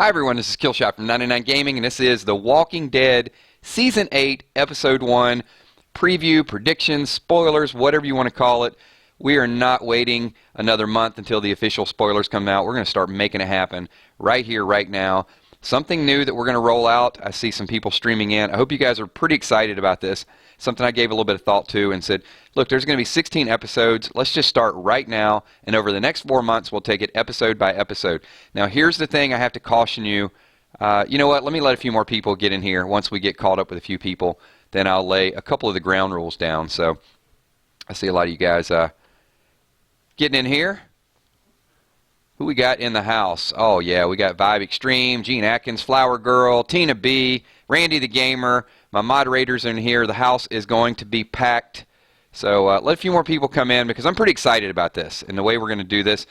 Hi everyone, this is Killshot from 99 Gaming, and this is The Walking Dead Season 8, Episode 1, preview, predictions, spoilers, whatever you want to call it. We are not waiting another month until the official spoilers come out. We're going to start making it happen right here, right now. Something new that we're going to roll out. I see some people streaming in. I hope you guys are pretty excited about this. Something I gave a little bit of thought to and said, look, there's going to be 16 episodes. Let's just start right now, and over the next 4 months, we'll take it episode by episode. Now, here's the thing I have to caution you. You know what? Let me let a few more people get in here. Once we get caught up with a few people, then I'll lay a couple of the ground rules down. So I see a lot of you guys getting in here. Who we got in the house? Oh, yeah, we got Vibe Extreme, Gene Atkins, Flower Girl, Tina B, Randy the Gamer. My moderators are in here. The house is going to be packed. So let a few more people come in because I'm pretty excited about this and the way we're going to do this.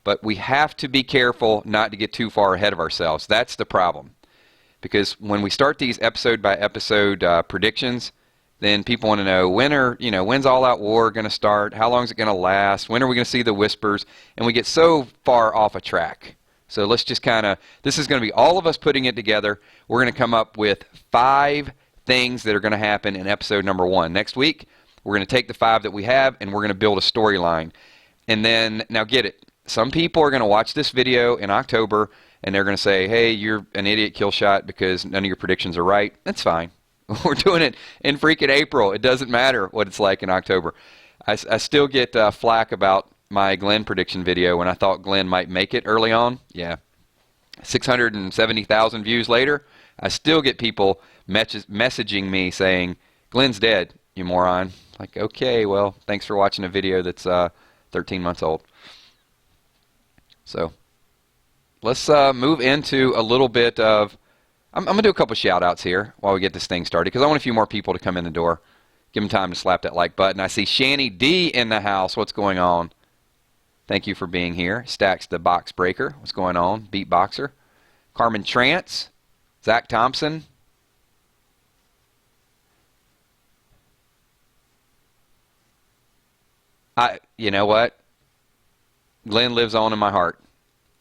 But we have to be careful not to get too far ahead of ourselves. That's the problem. Because when we start these episode by episode predictions, then people want to know when's All Out War going to start? How long is it going to last? When are we going to see the whispers? And we get so far off a track. So let's just this is going to be all of us putting it together. We're going to come up with 5 things that are going to happen in episode number 1. Next week, we're going to take the 5 that we have and we're going to build a storyline. And then, now get it, some people are going to watch this video in October and they're going to say, hey, you're an idiot, Killshot, because none of your predictions are right. That's fine. We're doing it in freaking April. It doesn't matter what it's like in October. I still get flack about my Glenn prediction video when I thought Glenn might make it early on. Yeah. 670,000 views later, I still get people messaging me saying, Glenn's dead, you moron. Like, okay, well, thanks for watching a video that's 13 months old. So let's move into a little bit of... I'm going to do a couple shout-outs here while we get this thing started because I want a few more people to come in the door. Give them time to slap that like button. I see Shanny D in the house. What's going on? Thank you for being here. Stacks the Box Breaker. What's going on? Beatboxer. Carmen Trance. Zach Thompson. You know what? Glenn lives on in my heart.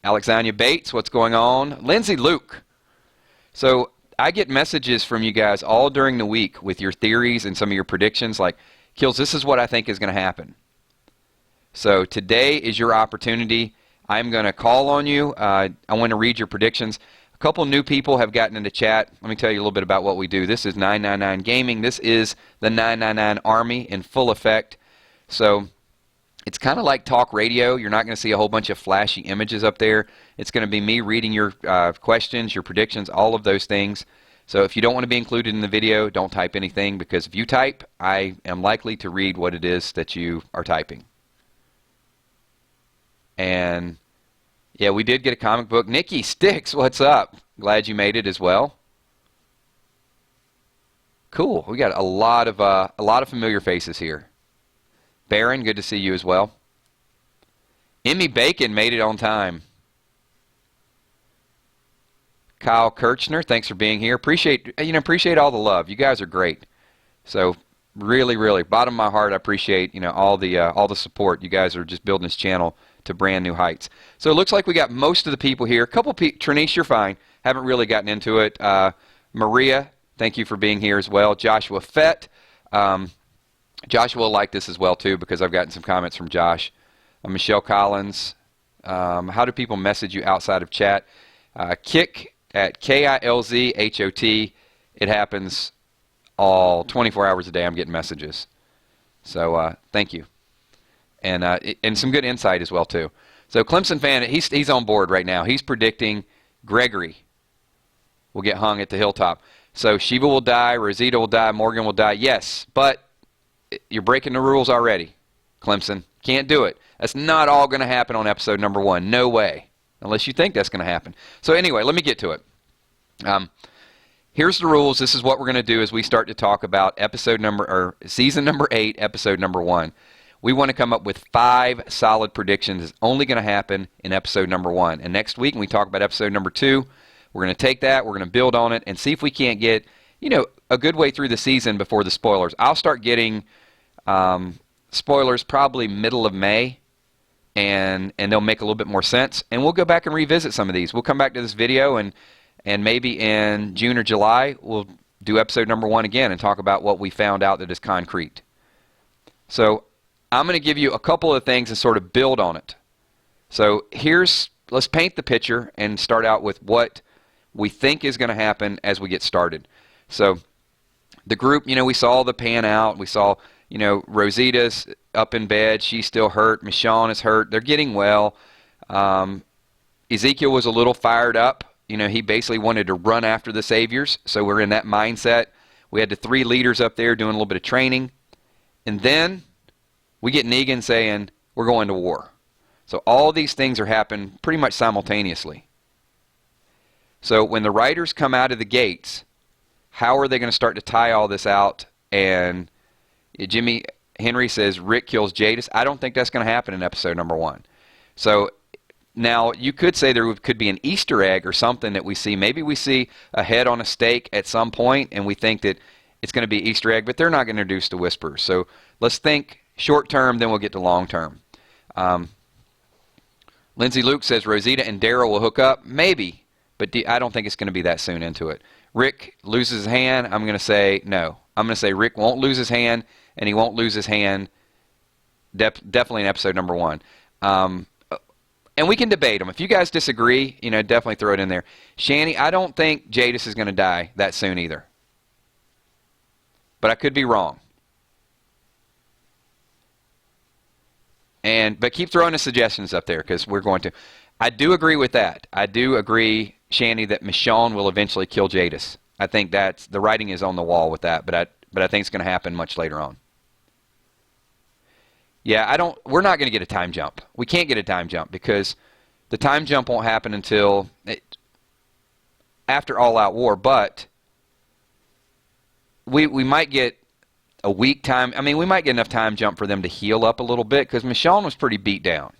Alexandria Bates. What's going on? Lindsay Luke. So I get messages from you guys all during the week with your theories and some of your predictions like, Kills, this is what I think is going to happen. So today is your opportunity. I'm going to call on you. I want to read your predictions. A couple new people have gotten into chat. Let me tell you a little bit about what we do. This is 999 Gaming. This is the 999 Army in full effect. So it's kind of like talk radio. You're not going to see a whole bunch of flashy images up there. It's going to be me reading your questions, your predictions, all of those things. So if you don't want to be included in the video, don't type anything because if you type, I am likely to read what it is that you are typing. And yeah, we did get a comic book. Nikki Sticks, what's up? Glad you made it as well. Cool. We got a lot of familiar faces here. Baron, good to see you as well. Emmy Bacon made it on time. Kyle Kirchner, thanks for being here. Appreciate all the love. You guys are great. So really, really, bottom of my heart, I appreciate all the support. You guys are just building this channel to brand new heights. So it looks like we got most of the people here. A couple people, Trinice, you're fine. Haven't really gotten into it. Maria, thank you for being here as well. Joshua Fett. Joshua will like this as well too because I've gotten some comments from Josh. Michelle Collins. How do people message you outside of chat? Kick at KILZHOT. It happens all 24 hours a day. I'm getting messages. So thank you. And some good insight as well too. So Clemson fan, he's on board right now. He's predicting Gregory will get hung at the hilltop. So Shiva will die, Rosita will die, Morgan will die. Yes, but you're breaking the rules already, Clemson. Can't do it. That's not all going to happen on episode number 1. No way. Unless you think that's going to happen. So anyway, let me get to it. Here's the rules. This is what we're going to do as we start to talk about season number 8, episode number 1. We want to come up with 5 solid predictions. It's only going to happen in episode number 1. And next week when we talk about episode number 2, we're going to take that, we're going to build on it, and see if we can't get, a good way through the season before the spoilers. I'll start getting spoilers probably middle of May. and they'll make a little bit more sense. And we'll go back and revisit some of these. We'll come back to this video, and maybe in June or July, we'll do episode number 1 again and talk about what we found out that is concrete. So I'm going to give you a couple of things and sort of build on it. So let's paint the picture and start out with what we think is going to happen as we get started. So the group, we saw the pan out. We saw, Rosita's up in bed. She's still hurt. Michonne is hurt. They're getting well. Ezekiel was a little fired up. He basically wanted to run after the Saviors. So we're in that mindset. We had the 3 leaders up there doing a little bit of training. And then we get Negan saying, we're going to war. So all these things are happening pretty much simultaneously. So when the writers come out of the gates, how are they going to start to tie all this out? And Jimmy Henry says Rick kills Jadis. I don't think that's going to happen in episode number 1. So now you could say there could be an Easter egg or something that we see. Maybe we see a head on a stake at some point and we think that it's going to be Easter egg, but they're not going to introduce the Whisperers. So let's think short term, then we'll get to long term. Lindsay Luke says Rosita and Daryl will hook up. Maybe, but I don't think it's going to be that soon into it. Rick loses his hand. I'm going to say no. I'm going to say Rick won't lose his hand, and he won't lose his hand definitely in episode number 1. And we can debate them. If you guys disagree, definitely throw it in there. Shanny, I don't think Jadis is going to die that soon either. But I could be wrong. But keep throwing the suggestions up there because we're going to. I do agree with that. I do agree, Shanny, that Michonne will eventually kill Jadis. I think the writing is on the wall with that, but I think it's going to happen much later on. Yeah, we're not going to get a time jump. We can't get a time jump because the time jump won't happen until after All Out War, but we might get a week time. I mean, we might get enough time jump for them to heal up a little bit because Michonne was pretty beat down.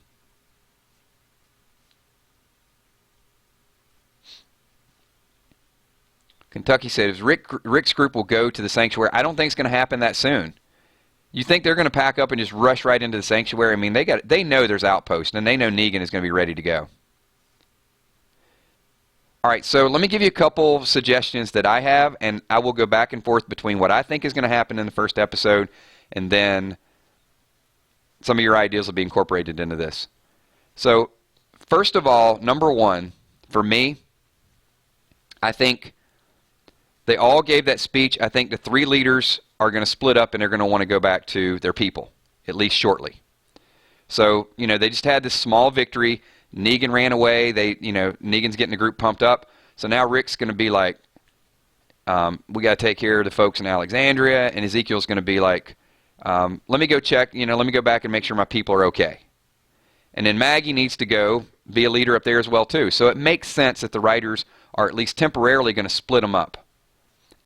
Kentucky says Rick's group will go to the sanctuary. I don't think it's going to happen that soon. You think they're going to pack up and just rush right into the sanctuary? I mean, they know there's outposts, and they know Negan is going to be ready to go. All right, so let me give you a couple suggestions that I have, and I will go back and forth between what I think is going to happen in the first episode, and then some of your ideas will be incorporated into this. So, first of all, number 1, for me, I think they all gave that speech. I think the 3 leaders are going to split up and they're going to want to go back to their people, at least shortly. So, they just had this small victory. Negan ran away. Negan's getting the group pumped up. So now Rick's going to be like, we got to take care of the folks in Alexandria. And Ezekiel's going to be like, let me go check, let me go back and make sure my people are okay. And then Maggie needs to go be a leader up there as well, too. So it makes sense that the writers are at least temporarily going to split them up.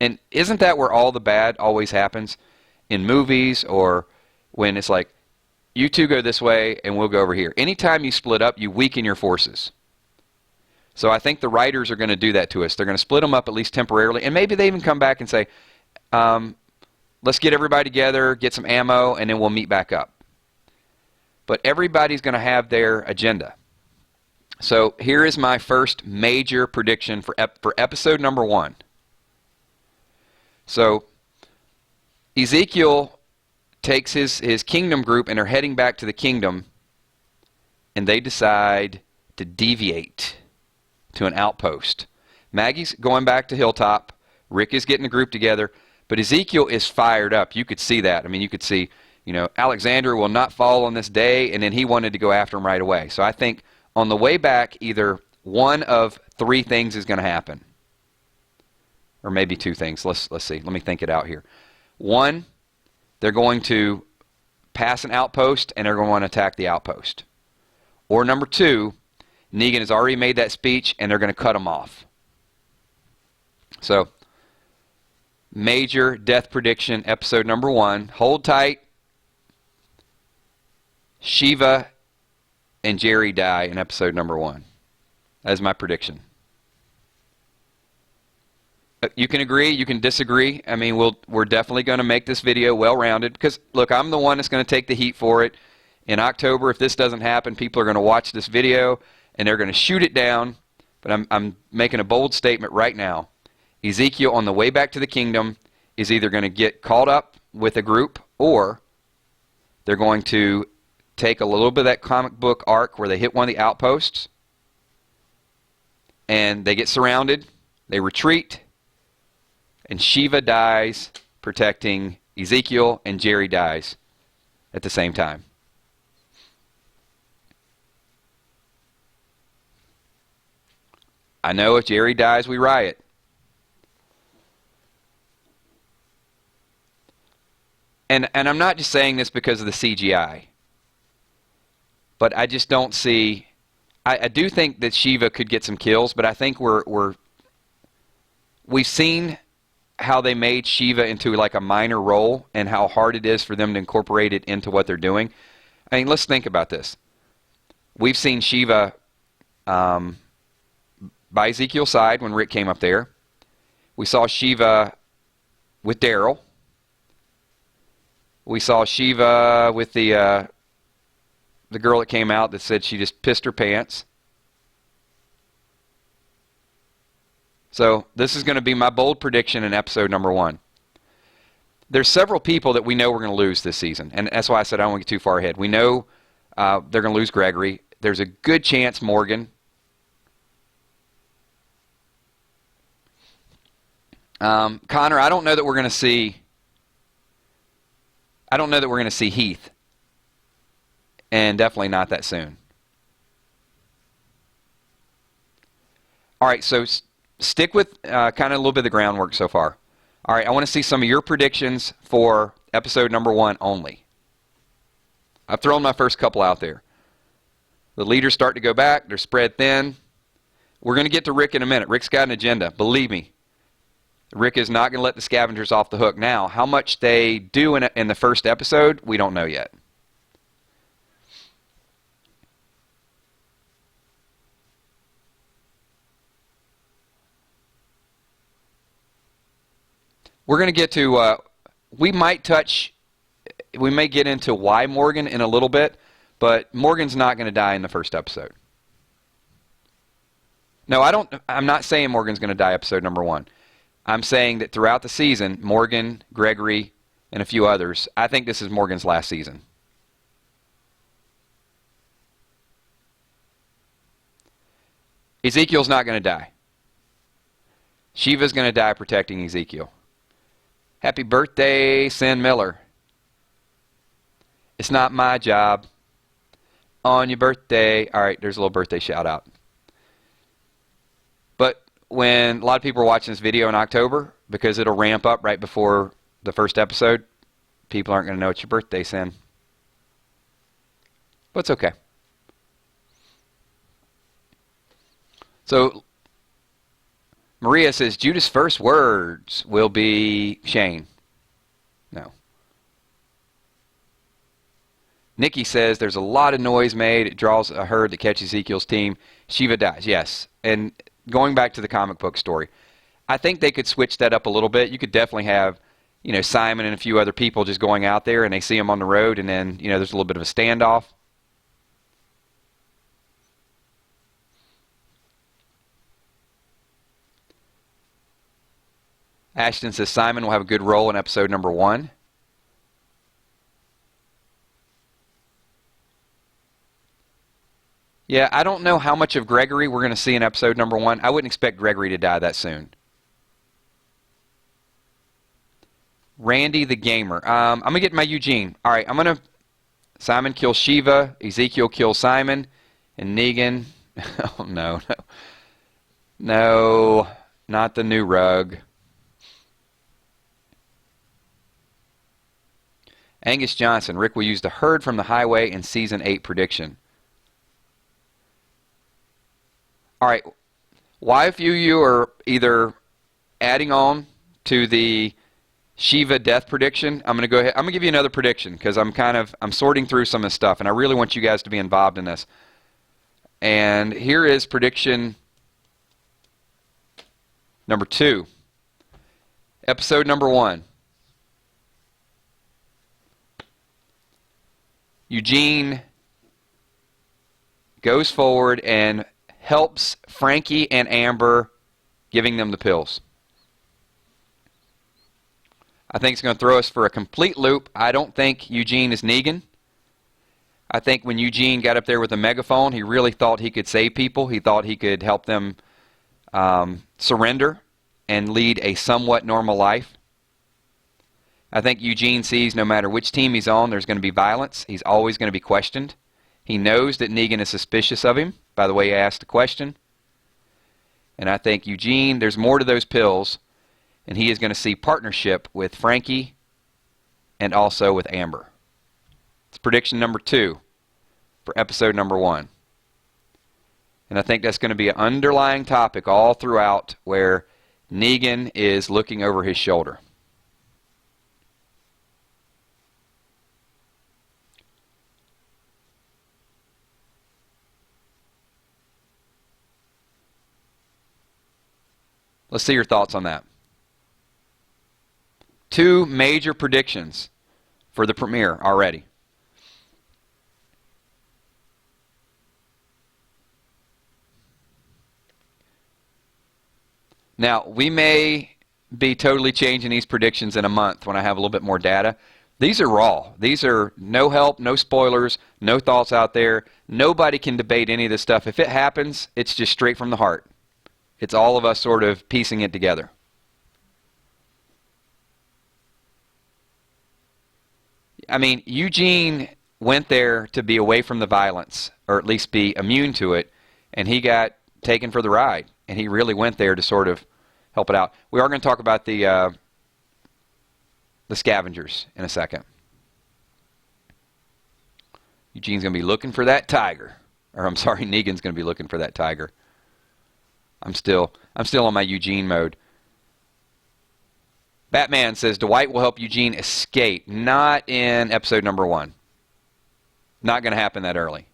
And isn't that where all the bad always happens? In movies or when it's like, you two go this way and we'll go over here. Anytime you split up, you weaken your forces. So I think the writers are going to do that to us. They're going to split them up at least temporarily. And maybe they even come back and say, let's get everybody together, get some ammo, and then we'll meet back up. But everybody's going to have their agenda. So here is my first major prediction for episode number 1. So Ezekiel takes his kingdom group and are heading back to the kingdom, and they decide to deviate to an outpost. Maggie's going back to Hilltop. Rick is getting the group together, but Ezekiel is fired up. You could see that. I mean, you could see, Alexander will not fall on this day, and then he wanted to go after him right away. So I think on the way back, either one of 3 things is going to happen. Or maybe 2 things. Let's see. Let me think it out here. 1, they're going to pass an outpost and they're going to want to attack the outpost. Or number 2, Negan has already made that speech and they're going to cut him off. So, major death prediction, episode number 1. Hold tight. Shiva and Jerry die in episode number 1. That is my prediction. You can agree, you can disagree. I mean, we're definitely going to make this video well-rounded because, look, I'm the one that's going to take the heat for it. In October, if this doesn't happen, people are going to watch this video and they're going to shoot it down. But I'm making a bold statement right now. Ezekiel, on the way back to the kingdom, is either going to get caught up with a group, or they're going to take a little bit of that comic book arc where they hit one of the outposts and they get surrounded, they retreat, and Shiva dies protecting Ezekiel, and Jerry dies at the same time. I know if Jerry dies, we riot. And I'm not just saying this because of the CGI. But I just don't see... I do think that Shiva could get some kills, but I think we've seen how they made Shiva into like a minor role and how hard it is for them to incorporate it into what they're doing. I mean, let's think about this. We've seen Shiva by Ezekiel's side when Rick came up there. We saw Shiva with Daryl. We saw Shiva with the girl that came out that said she just pissed her pants. So this is going to be my bold prediction in episode number 1. There's several people that we know we're going to lose this season, and that's why I said I don't want to get too far ahead. We know they're going to lose Gregory. There's a good chance Morgan. Connor, I don't know that we're going to see... I don't know that we're going to see Heath. And definitely not that soon. All right, so stick with kind of a little bit of the groundwork so far. All right, I want to see some of your predictions for episode number 1 only. I've thrown my first couple out there. The leaders start to go back. They're spread thin. We're going to get to Rick in a minute. Rick's got an agenda. Believe me. Rick is not going to let the Scavengers off the hook. Now, how much they do in the first episode, we don't know yet. We're going to get to, we may get into why Morgan in a little bit, but Morgan's not going to die in the first episode. No, I'm not saying Morgan's going to die episode number 1. I'm saying that throughout the season, Morgan, Gregory, and a few others, I think this is Morgan's last season. Ezekiel's not going to die. Shiva's going to die protecting Ezekiel. Happy birthday, Sin Miller. It's not my job. On your birthday. All right, there's a little birthday shout out. But when a lot of people are watching this video in October, because it'll ramp up right before the first episode, people aren't going to know it's your birthday, Sin. But it's okay. So, Maria says, Judah's first words will be Shane. No. Nikki says, there's a lot of noise made. It draws a herd that catches Ezekiel's team. Shiva dies. Yes. And going back to the comic book story, I think they could switch that up a little bit. You could definitely have, Simon and a few other people just going out there and they see him on the road and then, there's a little bit of a standoff. Ashton says Simon will have a good role in episode number 1. Yeah, I don't know how much of Gregory we're going to see in episode number 1. I wouldn't expect Gregory to die that soon. Randy the Gamer. I'm going to get my Eugene. All right, Simon kills Shiva, Ezekiel kills Simon, and Negan. Oh, no. No, not the new rug. Angus Johnson. Rick will use the herd from the highway in season 8 prediction. All right, why a few of you are either adding on to the Shiva death prediction, I'm going to go ahead. I'm going to give you another prediction because I'm sorting through some of this stuff, and I really want you guys to be involved in this. And here is prediction number 2. Episode number 1. Eugene goes forward and helps Frankie and Amber, giving them the pills. I think it's going to throw us for a complete loop. I don't think Eugene is Negan. I think when Eugene got up there with a megaphone, he really thought he could save people. He thought he could help them surrender and lead a somewhat normal life. I think Eugene sees no matter which team he's on, there's going to be violence. He's always going to be questioned. He knows that Negan is suspicious of him by the way he asked the question. And I think Eugene, there's more to those pills, and he is going to see partnership with Frankie and also with Amber. It's prediction number 2 for episode number 1. And I think that's going to be an underlying topic all throughout, where Negan is looking over his shoulder. Let's see your thoughts on that. 2 major predictions for the premiere already. Now, we may be totally changing these predictions in a month when I have a little bit more data. These are raw. These are no help, no spoilers, no thoughts out there. Nobody can debate any of this stuff. If it happens, it's just straight from the heart. It's all of us sort of piecing it together. I mean, Eugene went there to be away from the violence, or at least be immune to it, and he got taken for the ride. And he really went there to sort of help it out. We are going to talk about the Scavengers in a second. Eugene's going to be looking for that tiger. Or I'm sorry, Negan's going to be looking for that tiger. I'm still on my Eugene mode. Batman says Dwight will help Eugene escape. Not in episode number 1. Not going to happen that early.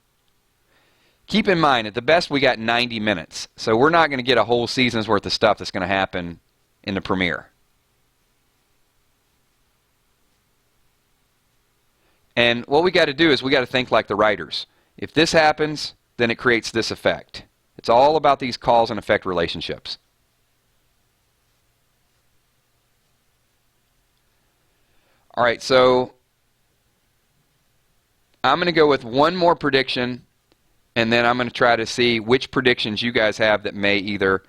Keep in mind, at the best, we got 90 minutes. So we're not going to get a whole season's worth of stuff that's going to happen in the premiere. And what we got to do is we got to think like the writers. If this happens, then it creates this effect. It's all about these cause and effect relationships. All right, so I'm going to go with one more prediction, and then I'm going to try to see which predictions you guys have that may either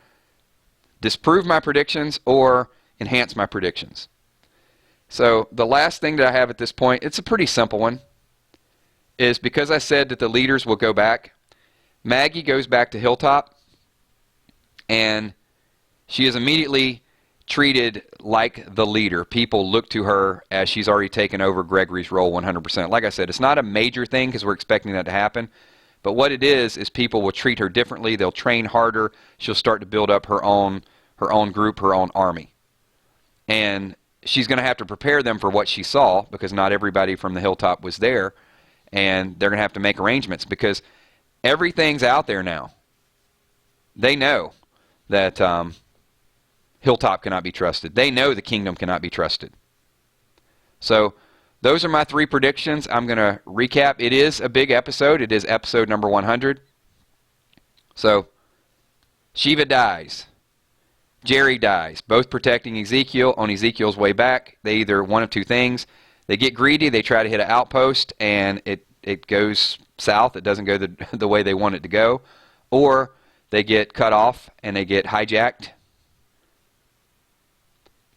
disprove my predictions or enhance my predictions. So the last thing that I have at this point, it's a pretty simple one, is because I said that the leaders will go back, Maggie goes back to Hilltop, and she is immediately treated like the leader. People look to her as she's already taken over Gregory's role 100%. Like I said, it's not a major thing because we're expecting that to happen. But what it is people will treat her differently. They'll train harder. She'll start to build up her own group, her own army. And she's going to have to prepare them for what she saw, because not everybody from the Hilltop was there. And they're going to have to make arrangements because everything's out there now. They know that Hilltop cannot be trusted. They know the kingdom cannot be trusted. So those are my 3 predictions. I'm going to recap. It is a big episode. It is episode number 100. So Shiva dies. Jerry dies. Both protecting Ezekiel on Ezekiel's way back. They either one of 2 things. They get greedy. They try to hit an outpost, and it goes south. It doesn't go the way they want it to go. Or they get cut off, and they get hijacked.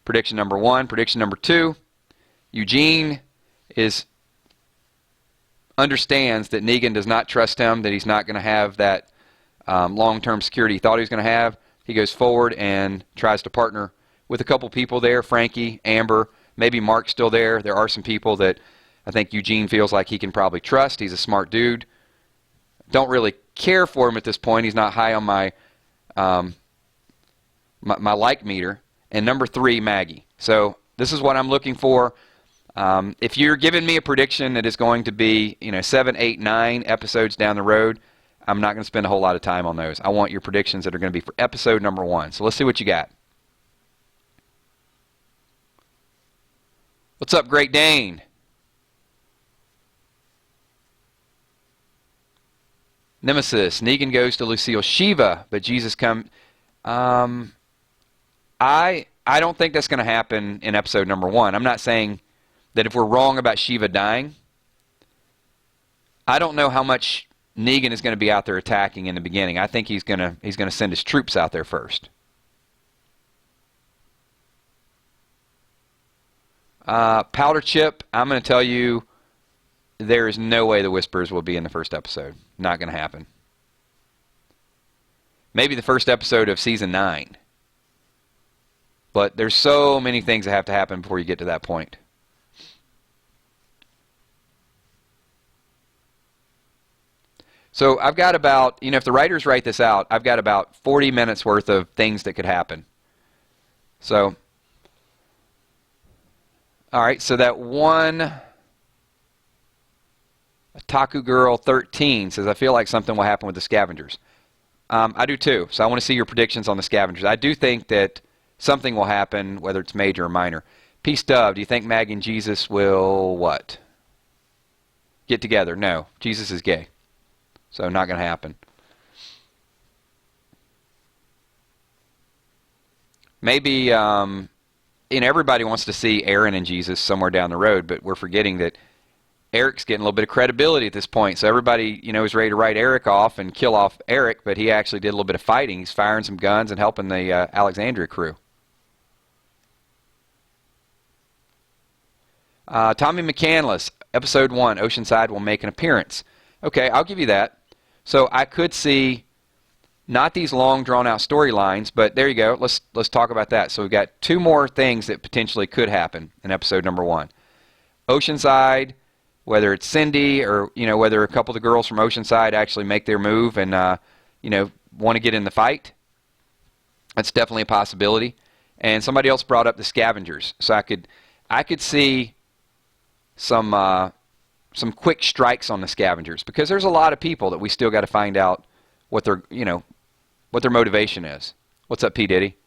Prediction number 1. Prediction number 2. Eugene understands that Negan does not trust him, that he's not going to have that long-term security he thought he was going to have. He goes forward and tries to partner with a couple people there, Frankie, Amber, maybe Mark's still there. There are some people that I think Eugene feels like he can probably trust. He's a smart dude. Don't really care for him at this point. He's not high on my like meter. And number 3, Maggie. So this is what I'm looking for. If you're giving me a prediction that is going to be 7, 8, 9 episodes down the road, I'm not going to spend a whole lot of time on those. I want your predictions that are going to be for episode number 1. So let's see what you got. What's up, Great Dane? Nemesis. Negan goes to Lucille Shiva, but Jesus comes. I don't think that's going to happen in episode number 1. I'm not saying that if we're wrong about Shiva dying. I don't know how much Negan is going to be out there attacking in the beginning. I think he's going to send his troops out there first. Powder Chip, I'm going to tell you, there is no way the Whisperers will be in the first episode. Not going to happen. Maybe the first episode of season 9. But there's so many things that have to happen before you get to that point. So I've got about, if the writers write this out, I've got about 40 minutes worth of things that could happen. So, all right, so that one, Taku Girl 13 says, I feel like something will happen with the Scavengers. I do too, so I want to see your predictions on the Scavengers. I do think that something will happen, whether it's major or minor. Peace Dove, do you think Maggie and Jesus will what? Get together? No, Jesus is gay. So not going to happen. Maybe, everybody wants to see Aaron and Jesus somewhere down the road, but we're forgetting that Eric's getting a little bit of credibility at this point. So everybody, is ready to write Eric off and kill off Eric, but he actually did a little bit of fighting. He's firing some guns and helping the Alexandria crew. Tommy McCandless, episode 1, Oceanside will make an appearance. Okay, I'll give you that. So I could see not these long drawn-out storylines, but there you go. Let's talk about that. So we've got 2 more things that potentially could happen in episode number 1. Oceanside, whether it's Cindy or whether a couple of the girls from Oceanside actually make their move and want to get in the fight. That's definitely a possibility. And somebody else brought up the Scavengers, so I could see some quick strikes on the Scavengers, because there's a lot of people that we still got to find out what their motivation is. What's up, P. Diddy?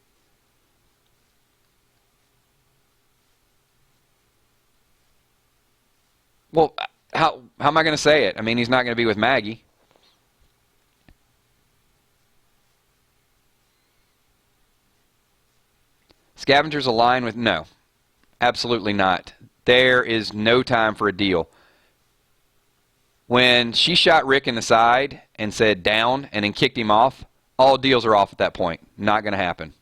Well, how am I going to say it? I mean, he's not going to be with Maggie. Scavengers align with... No, absolutely not. There is no time for a deal. When she shot Rick in the side and said down and then kicked him off, all deals are off at that point. Not going to happen.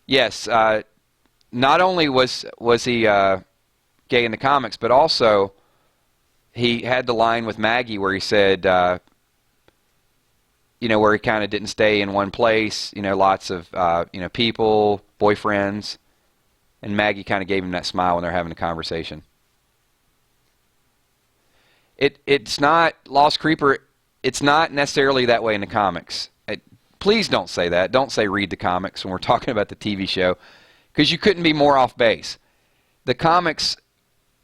Yes, not only was he gay in the comics, but also he had the line with Maggie where he said, where he kind of didn't stay in one place, lots of, people, boyfriends, and Maggie kind of gave him that smile when they're having a conversation. It's not, Lost Creeper, it's not necessarily that way in the comics. Please don't say that. Don't say read the comics when we're talking about the TV show, because you couldn't be more off base. The comics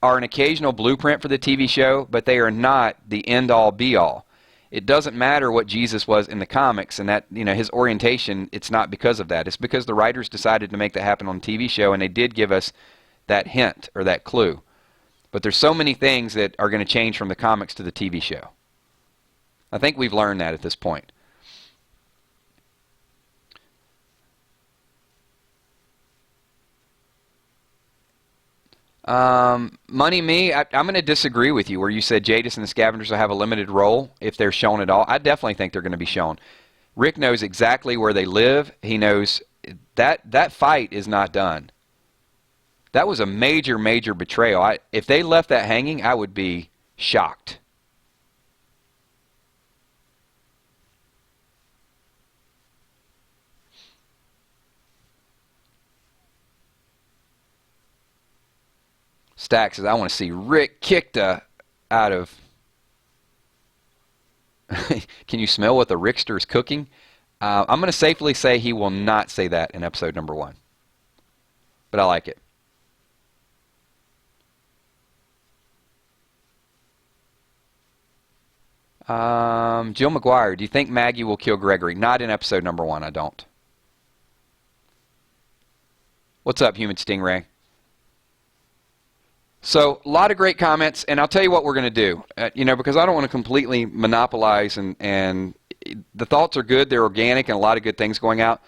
are an occasional blueprint for the TV show, but they are not the end-all, be-all. It doesn't matter what Jesus was in the comics, and that, his orientation, it's not because of that. It's because the writers decided to make that happen on the TV show, and they did give us that hint or that clue. But there's so many things that are going to change from the comics to the TV show. I think we've learned that at this point. Money Me, I'm going to disagree with you where you said Jadis and the Scavengers will have a limited role if they're shown at all. I definitely think they're going to be shown. Rick knows exactly where they live. He knows that fight is not done. That was a major, major betrayal. If they left that hanging, I would be shocked. Stack says, I want to see Rick kicked out of... Can you smell what the Rickster's cooking? I'm going to safely say he will not say that in episode number 1. But I like it. Jill McGuire, do you think Maggie will kill Gregory? Not in episode number 1, I don't. What's up, Human Stingray? So a lot of great comments, and I'll tell you what we're going to do. Because I don't want to completely monopolize, and the thoughts are good, they're organic, and a lot of good things going out.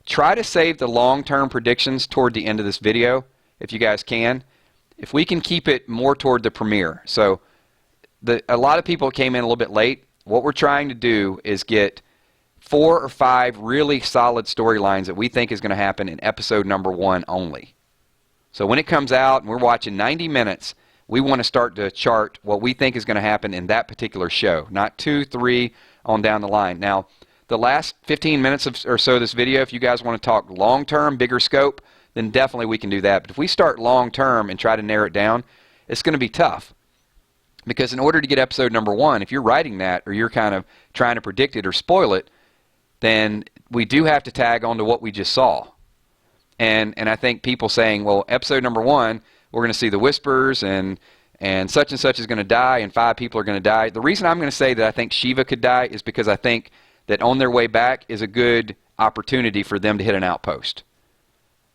Try to save the long-term predictions toward the end of this video, if you guys can. If we can keep it more toward the premiere. So a lot of people came in a little bit late. What we're trying to do is get 4 or 5 really solid storylines that we think is going to happen in episode number 1 only. So when it comes out and we're watching 90 minutes, we want to start to chart what we think is going to happen in that particular show, not 2, 3 on down the line. Now, the last 15 minutes or so of this video, if you guys want to talk long-term, bigger scope, then definitely we can do that. But if we start long-term and try to narrow it down, it's going to be tough. Because in order to get episode number 1, if you're writing that or you're kind of trying to predict it or spoil it, then we do have to tag on to what we just saw. And I think people saying, well, episode number 1, we're going to see the whispers and such is going to die and 5 people are going to die. The reason I'm going to say that I think Shiva could die is because I think that on their way back is a good opportunity for them to hit an outpost.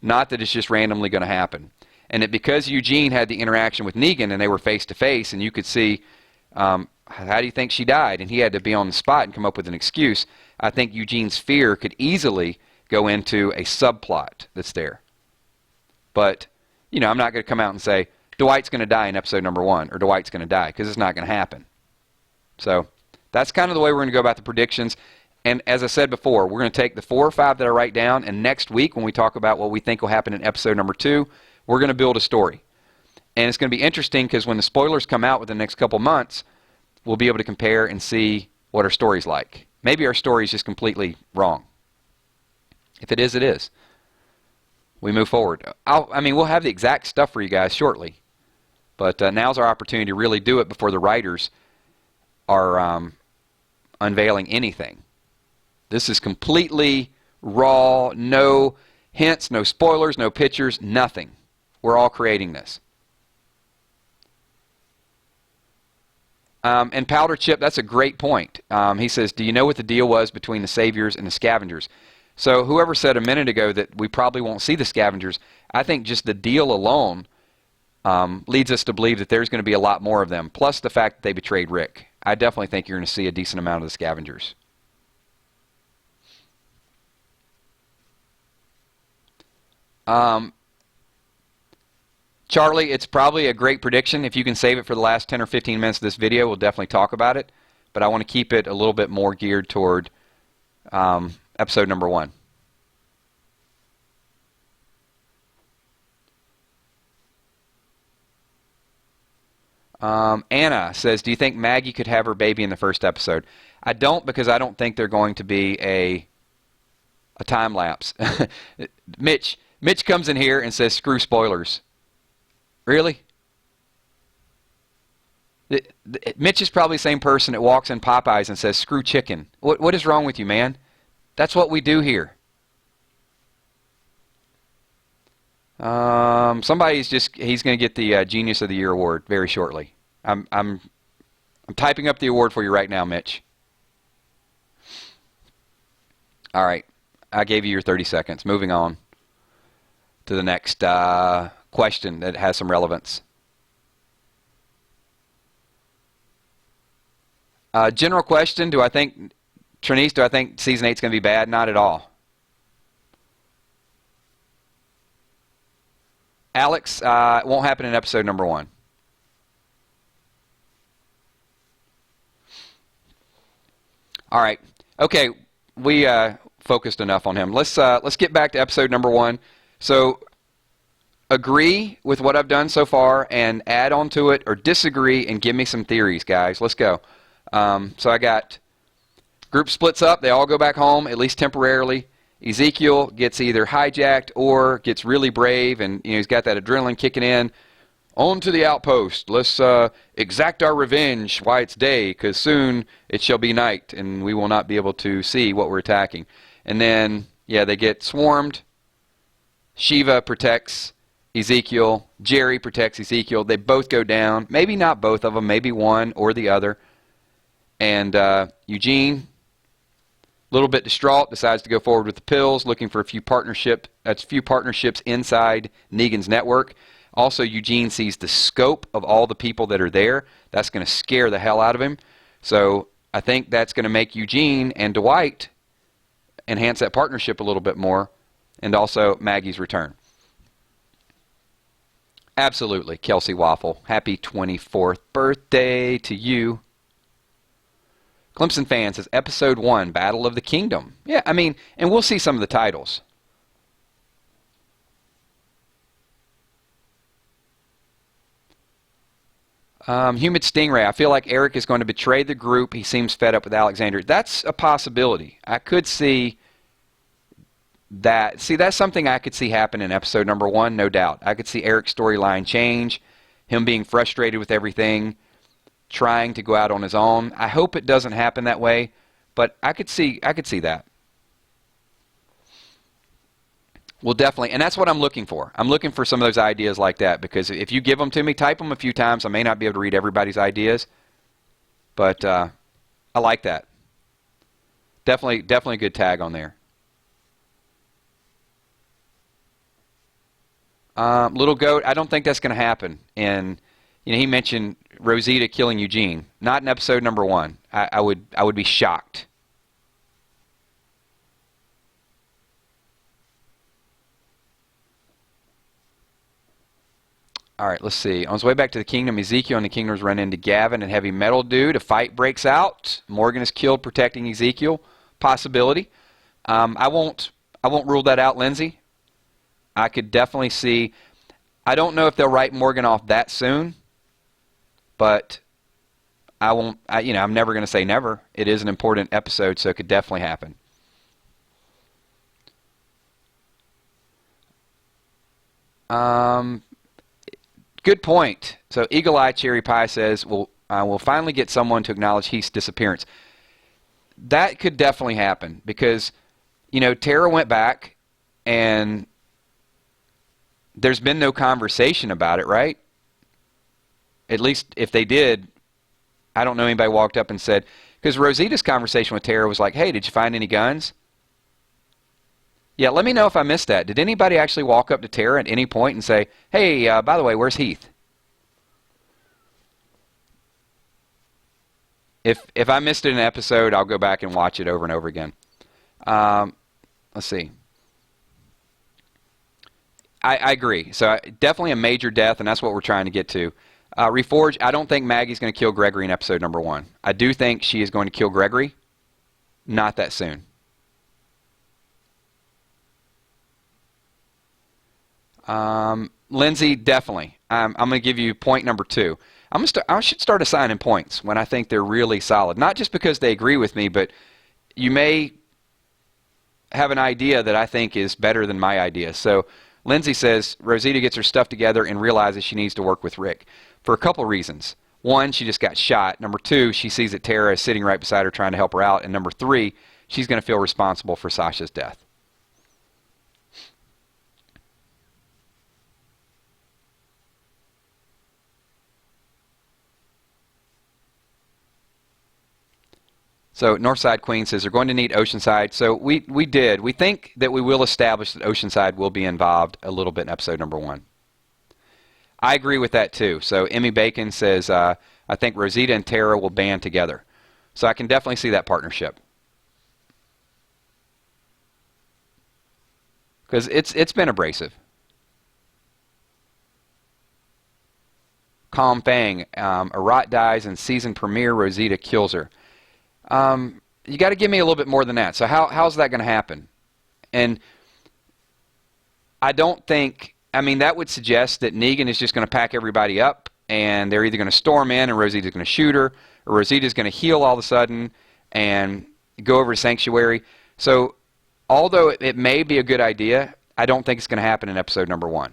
Not that it's just randomly going to happen. And that because Eugene had the interaction with Negan and they were face to face and you could see, how do you think she died? And he had to be on the spot and come up with an excuse. I think Eugene's fear could easily go into a subplot that's there. But, I'm not going to come out and say, Dwight's going to die in episode number 1 or Dwight's going to die, because it's not going to happen. So that's kind of the way we're going to go about the predictions. And as I said before, we're going to take the 4 or 5 that I write down, and next week when we talk about what we think will happen in episode number 2, we're going to build a story. And it's going to be interesting because when the spoilers come out within the next couple months, we'll be able to compare and see what our story's like. Maybe our story is just completely wrong. If it is, it is. We move forward. We'll have the exact stuff for you guys shortly. But now's our opportunity to really do it before the writers are unveiling anything. This is completely raw, no hints, no spoilers, no pictures, nothing. We're all creating this. And Powder Chip, that's a great point. He says, do you know what the deal was between the Saviors and the Scavengers? So whoever said a minute ago that we probably won't see the Scavengers, I think just the deal alone leads us to believe that there's going to be a lot more of them, plus the fact that they betrayed Rick. I definitely think you're going to see a decent amount of the Scavengers. Charlie, it's probably a great prediction. If you can save it for the last 10 or 15 minutes of this video, we'll definitely talk about it. But I want to keep it a little bit more geared toward episode number 1. Anna says, do you think Maggie could have her baby in the first episode? I don't, because I don't think they're going to be a time lapse. Mitch comes in here and says, screw spoilers. Really? Mitch is probably the same person that walks in Popeyes and says, screw chicken. What is wrong with you, man? That's what we do here. He's going to get the Genius of the Year award very shortly. I'm typing up the award for you right now, Mitch. All right. I gave you your 30 seconds. Moving on to the next question that has some relevance. General question, Trinice, do I think Season 8 is going to be bad? Not at all. Alex, it won't happen in episode number 1. All right. Okay, we focused enough on him. Let's get back to episode number 1. So agree with what I've done so far and add on to it, or disagree and give me some theories, guys. Let's go. So I got group splits up. They all go back home, at least temporarily. Ezekiel gets either hijacked or gets really brave, and he's got that adrenaline kicking in. On to the outpost. Let's exact our revenge while it's day, because soon it shall be night, and we will not be able to see what we're attacking. And then, they get swarmed. Shiva protects Ezekiel. Jerry protects Ezekiel. They both go down. Maybe not both of them. Maybe one or the other. And Eugene, a little bit distraught, decides to go forward with the pills, looking for a few partnerships inside Negan's network. Also, Eugene sees the scope of all the people that are there. That's going to scare the hell out of him. So I think that's going to make Eugene and Dwight enhance that partnership a little bit more, and also Maggie's return. Absolutely, Kelsey Waffle. Happy 24th birthday to you. Clemson fan says, Episode 1, Battle of the Kingdom. Yeah, I mean, and we'll see some of the titles. Humid Stingray, I feel like Eric is going to betray the group. He seems fed up with Alexander. That's a possibility. I could see that. See, that's something I could see happen in episode number 1, no doubt. I could see Eric's storyline change, him being frustrated with everything, trying to go out on his own. I hope it doesn't happen that way, but I could see that. Well, definitely, and that's what I'm looking for. I'm looking for some of those ideas like that, because if you give them to me, type them a few times. I may not be able to read everybody's ideas, but I like that. Definitely a good tag on there. Little Goat, I don't think that's going to happen. And he mentioned Rosita killing Eugene. Not in episode number 1. I would be shocked. All right, let's see. On his way back to the kingdom, Ezekiel and the kingdoms run into Gavin and Heavy Metal Dude. A fight breaks out. Morgan is killed protecting Ezekiel. Possibility. I won't rule that out, Lindsay. I could definitely see. I don't know if they'll write Morgan off that soon, but I won't. I'm never going to say never. It is an important episode, so it could definitely happen. Good point. So Eagle Eye Cherry Pie says, we'll finally get someone to acknowledge Heath's disappearance. That could definitely happen because, Tara went back and there's been no conversation about it, right? At least if they did, I don't know anybody walked up and said, because Rosita's conversation with Tara was like, hey, did you find any guns? Yeah, let me know if I missed that. Did anybody actually walk up to Tara at any point and say, hey, by the way, where's Heath? If I missed it in an episode, I'll go back and watch it over and over again. Let's see. I agree. So definitely a major death, and that's what we're trying to get to. Reforge, I don't think Maggie's going to kill Gregory in episode number 1. I do think she is going to kill Gregory. Not that soon. Lindsay, definitely. I'm going to give you point number 2. I should start assigning points when I think they're really solid. Not just because they agree with me, but you may have an idea that I think is better than my idea. So Lindsay says Rosita gets her stuff together and realizes she needs to work with Rick for a couple reasons. 1, she just got shot. Number 2, she sees that Tara is sitting right beside her trying to help her out. And number 3, she's going to feel responsible for Sasha's death. So Northside Queen says they're going to need Oceanside. So we did. We think that we will establish that Oceanside will be involved a little bit in episode number 1. I agree with that too. So Emmy Bacon says, I think Rosita and Tara will band together. So I can definitely see that partnership. Because it's been abrasive. Calm Fang, Arat dies in season premiere, Rosita kills her. You got to give me a little bit more than that. So how's that going to happen? And I don't think, that would suggest that Negan is just going to pack everybody up and they're either going to storm in and Rosita's going to shoot her, or Rosita's going to heal all of a sudden and go over to Sanctuary. So although it may be a good idea, I don't think it's going to happen in episode number 1.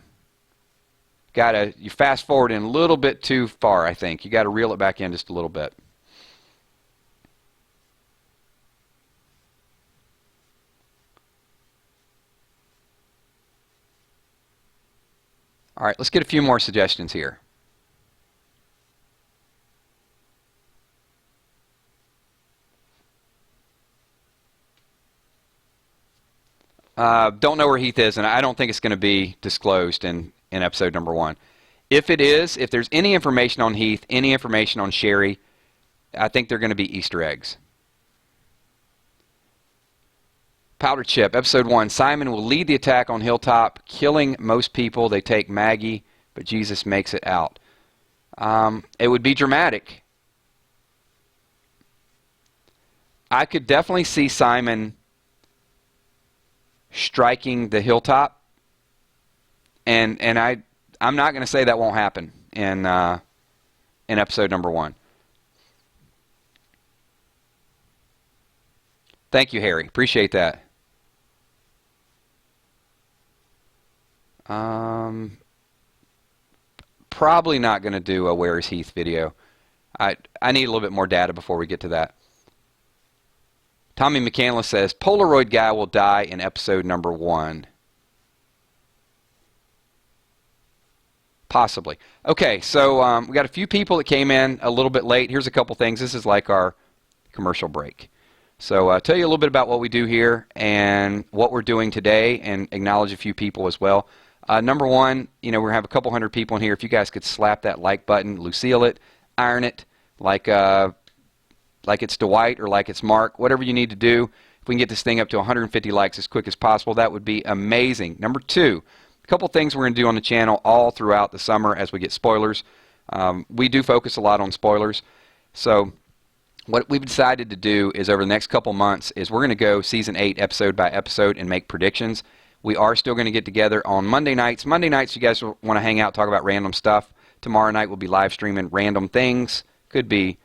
You fast forward in a little bit too far, I think. You got to reel it back in just a little bit. All right, let's get a few more suggestions here. Don't know where Heath is, and I don't think it's going to be disclosed in episode number 1. If it is, if there's any information on Heath, any information on Sherry, I think they're going to be Easter eggs. Powder Chip, Episode 1. Simon will lead the attack on Hilltop, killing most people. They take Maggie, but Jesus makes it out. It would be dramatic. I could definitely see Simon striking the Hilltop, and I'm not going to say that won't happen in episode number 1. Thank you, Harry. Appreciate that. Probably not going to do a Where is Heath video. I need a little bit more data before we get to that. Tommy McCandless says, Polaroid guy will die in episode number 1. Possibly. Okay, so we got a few people that came in a little bit late. Here's a couple things. This is like our commercial break. So I'll tell you a little bit about what we do here and what we're doing today, and acknowledge a few people as well. Number 1, we're going to have a couple hundred people in here. If you guys could slap that like button, Lucille it, iron it, like it's Dwight or like it's Mark, whatever you need to do. If we can get this thing up to 150 likes as quick as possible, that would be amazing. Number 2, a couple things we're going to do on the channel all throughout the summer as we get spoilers. We do focus a lot on spoilers. So what we've decided to do is over the next couple months is we're going to go season 8 episode by episode and make predictions. We are still going to get together on Monday nights. Monday nights you guys want to hang out, talk about random stuff. Tomorrow night we'll be live streaming random things. Could be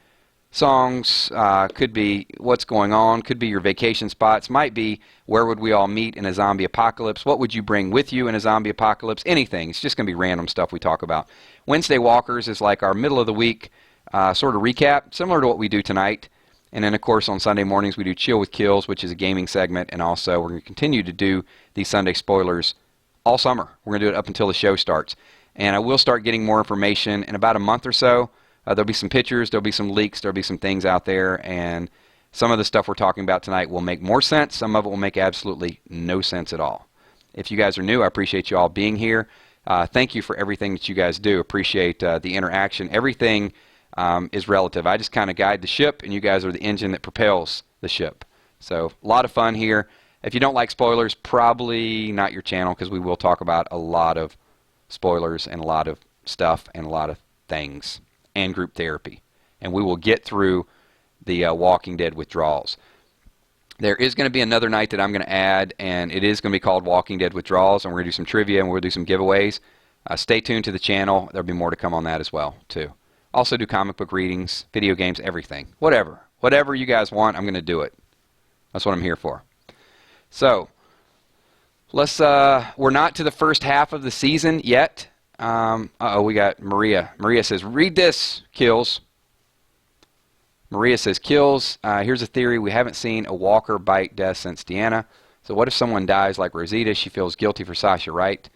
songs, could be what's going on, could be your vacation spots, might be where would we all meet in a zombie apocalypse, what would you bring with you in a zombie apocalypse, anything. It's just going to be random stuff we talk about. Wednesday Walkers is like our middle of the week sort of recap, similar to what we do tonight. And then, of course, on Sunday mornings we do Chill with Kills, which is a gaming segment, and also we're going to continue to do these Sunday spoilers all summer. We're going to do it up until the show starts. And I will start getting more information in about a month or so. There'll be some pictures, there'll be some leaks, there'll be some things out there, and some of the stuff we're talking about tonight will make more sense. Some of it will make absolutely no sense at all. If you guys are new, I appreciate you all being here. Thank you for everything that you guys do. Appreciate the interaction. Everything is relative. I just kind of guide the ship, and you guys are the engine that propels the ship. So a lot of fun here. If you don't like spoilers, probably not your channel, because we will talk about a lot of spoilers and a lot of stuff and a lot of things. And group therapy, and we will get through the Walking Dead withdrawals. There is going to be another night that I'm going to add, and it is going to be called Walking Dead Withdrawals, and we're going to do some trivia and we're going to do some giveaways. Stay tuned to the channel. There'll be more to come on that as well, too. Also do comic book readings, video games, everything. Whatever you guys want, I'm going to do it. That's what I'm here for. So, we're not to the first half of the season yet. We got Maria. Maria says, read this, Kills. Maria says, Kills. Here's a theory. We haven't seen a walker bite death since Deanna. So what if someone dies like Rosita? She feels guilty for Sasha, right?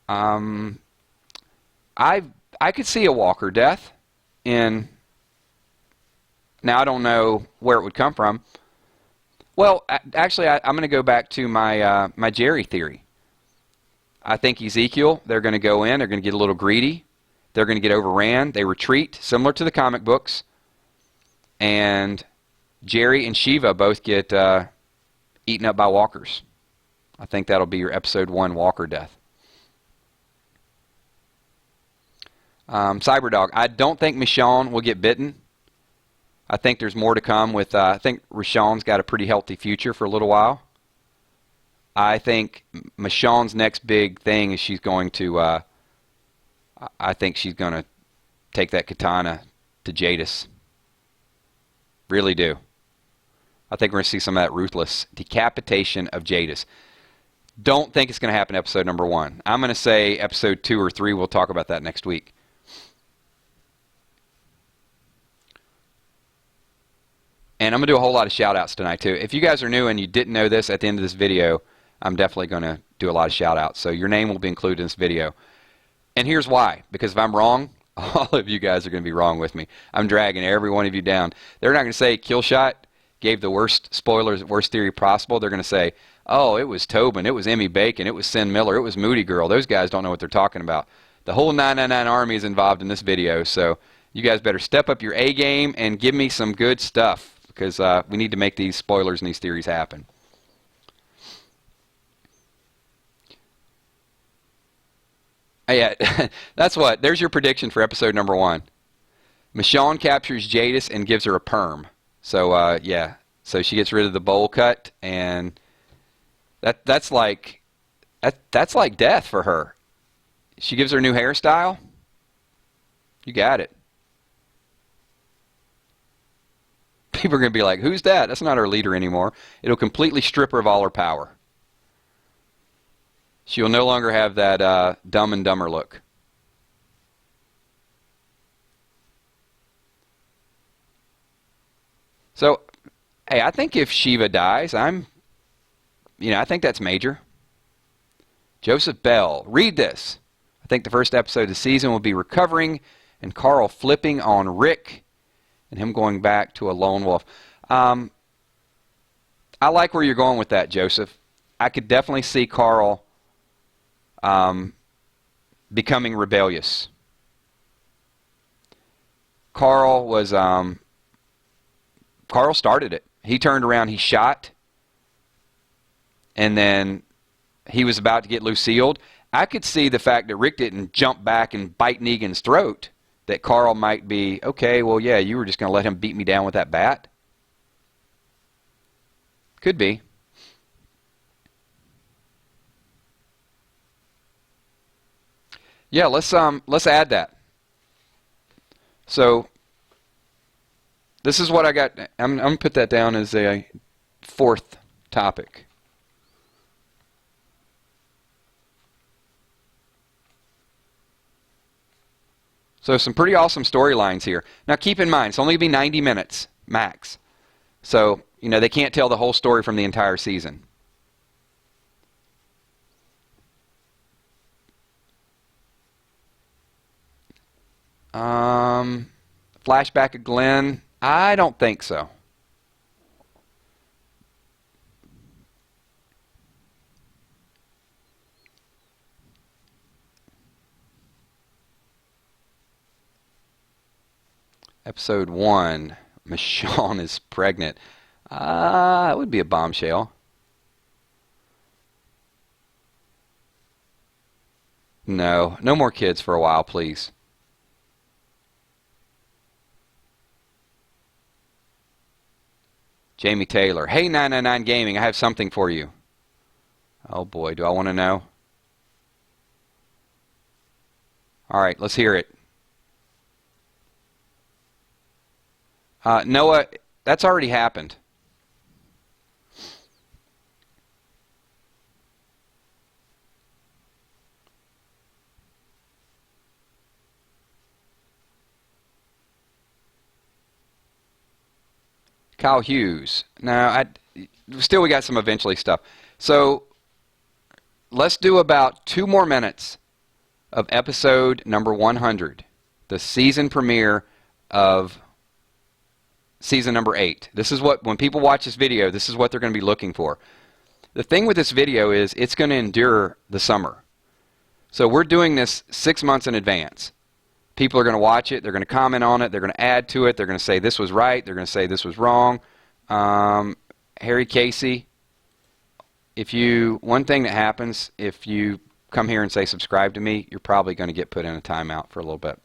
I could see a walker death in... Now, I don't know where it would come from. Well, actually, I'm going to go back to my, my Jerry theory. I think Ezekiel, they're going to go in, they're going to get a little greedy, they're going to get overran, they retreat, similar to the comic books, and Jerry and Shiva both get eaten up by walkers. I think that'll be your episode 1 walker death. Cyberdog, I don't think Michonne will get bitten. I think there's more to come with, I think Rashawn's got a pretty healthy future for a little while. I think Michonne's next big thing is she's going to, I think she's going to take that katana to Jadis. Really do. I think we're going to see some of that ruthless decapitation of Jadis. Don't think it's going to happen episode number 1. I'm going to say episode 2 or 3. We'll talk about that next week. And I'm going to do a whole lot of shout-outs tonight, too. If you guys are new and you didn't know this, at the end of this video, I'm definitely going to do a lot of shout-outs. So your name will be included in this video. And here's why. Because if I'm wrong, all of you guys are going to be wrong with me. I'm dragging every one of you down. They're not going to say Killshot gave the worst spoilers, worst theory possible. They're going to say, oh, it was Tobin, it was Emmy Bacon, it was Sin Miller, it was Moody Girl. Those guys don't know what they're talking about. The whole 999 army is involved in this video, so you guys better step up your A game and give me some good stuff, because we need to make these spoilers and these theories happen. Yeah, that's what. There's your prediction for episode number 1. Michonne captures Jadis and gives her a perm. So, yeah. So she gets rid of the bowl cut, and that's like death for her. She gives her a new hairstyle. You got it. People are going to be like, who's that? That's not our leader anymore. It'll completely strip her of all her power. She'll no longer have that Dumb and Dumber look. So, hey, I think if Shiva dies, I think that's major. Joseph Bell, read this. I think the first episode of the season will be recovering and Carl flipping on Rick and him going back to a lone wolf. I like where you're going with that, Joseph. I could definitely see Carl becoming rebellious. Carl started it. He turned around, he shot, and then he was about to get Lucille. I could see the fact that Rick didn't jump back and bite Negan's throat, that Carl might be, okay, well, yeah, you were just going to let him beat me down with that bat. Could be. Yeah, let's add that. So this is what I got. I'm going to put that down as a 4th topic. So some pretty awesome storylines here. Now keep in mind, it's only going to be 90 minutes max. So, they can't tell the whole story from the entire season. Flashback of Glenn. I don't think so. Episode 1. Michonne is pregnant. It would be a bombshell. No more kids for a while, please. Jamie Taylor. Hey, 999 Gaming, I have something for you. Oh boy, do I want to know? All right, let's hear it. Noah, that's already happened. Kyle Hughes. Now, we got some eventually stuff. So let's do about 2 more minutes of episode number 100, the season premiere of season number 8. This is what, when people watch this video, this is what they're going to be looking for. The thing with this video is it's going to endure the summer. So we're doing this 6 months in advance. People are going to watch it. They're going to comment on it. They're going to add to it. They're going to say this was right. They're going to say this was wrong. Harry Casey, one thing that happens if you come here and say subscribe to me, you're probably going to get put in a timeout for a little bit.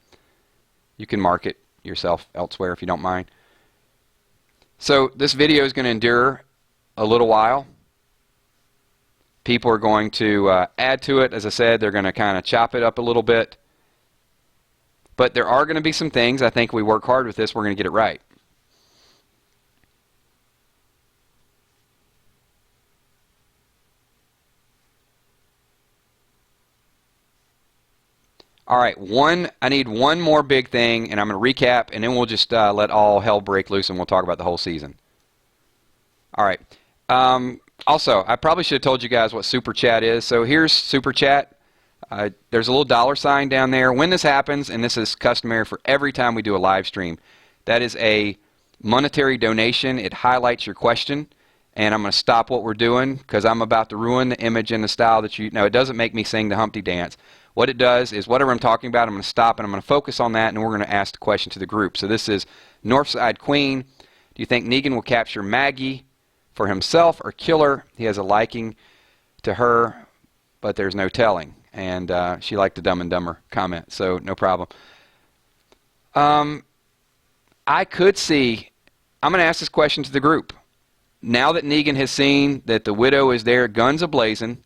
You can mark it yourself elsewhere if you don't mind. So this video is going to endure a little while. People are going to add to it. As I said, they're going to kind of chop it up a little bit. But there are going to be some things, I think we work hard with this, we're going to get it right. All right, I need one more big thing, and I'm going to recap, and then we'll just let all hell break loose, and we'll talk about the whole season. All right. Also, I probably should have told you guys what Super Chat is. So here's Super Chat. There's a little $ down there. When this happens, and this is customary for every time we do a live stream, that is a monetary donation. It highlights your question, and I'm going to stop what we're doing because I'm about to ruin the image and the style that it doesn't make me sing the Humpty Dance. What it does is whatever I'm talking about, I'm going to stop and I'm going to focus on that, and we're going to ask the question to the group. So this is Northside Queen. Do you think Negan will capture Maggie for himself or kill her? He has a liking to her, but there's no telling. And she liked the Dumb and Dumber comment, so no problem. I could see, I'm going to ask this question to the group. Now that Negan has seen that the widow is there, guns a-blazing,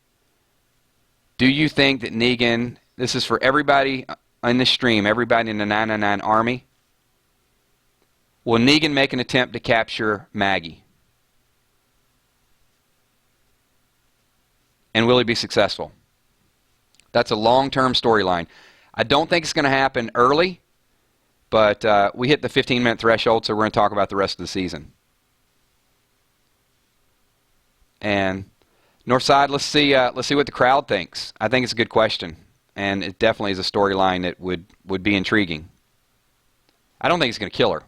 do you think that Negan, this is for everybody in the stream, everybody in the 999 army, will Negan make an attempt to capture Maggie? And will he be successful? That's a long-term storyline. I don't think it's going to happen early, but we hit the 15-minute threshold, so we're going to talk about the rest of the season. And Northside, let's see what the crowd thinks. I think it's a good question, and it definitely is a storyline that would be intriguing. I don't think he's going to kill her.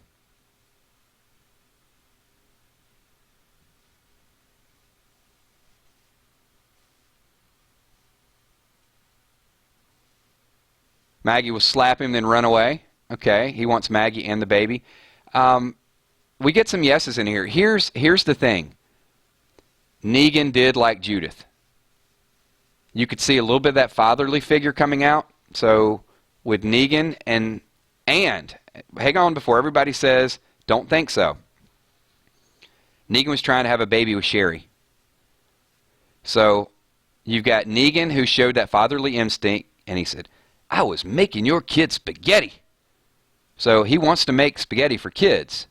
Maggie will slap him, then run away. Okay, he wants Maggie and the baby. We get some yeses in here. Here's the thing. Negan did like Judith. You could see a little bit of that fatherly figure coming out. So with Negan and hang on before everybody says, don't think so. Negan was trying to have a baby with Sherry. So you've got Negan who showed that fatherly instinct, and he said, I was making your kid spaghetti. So he wants to make spaghetti for kids.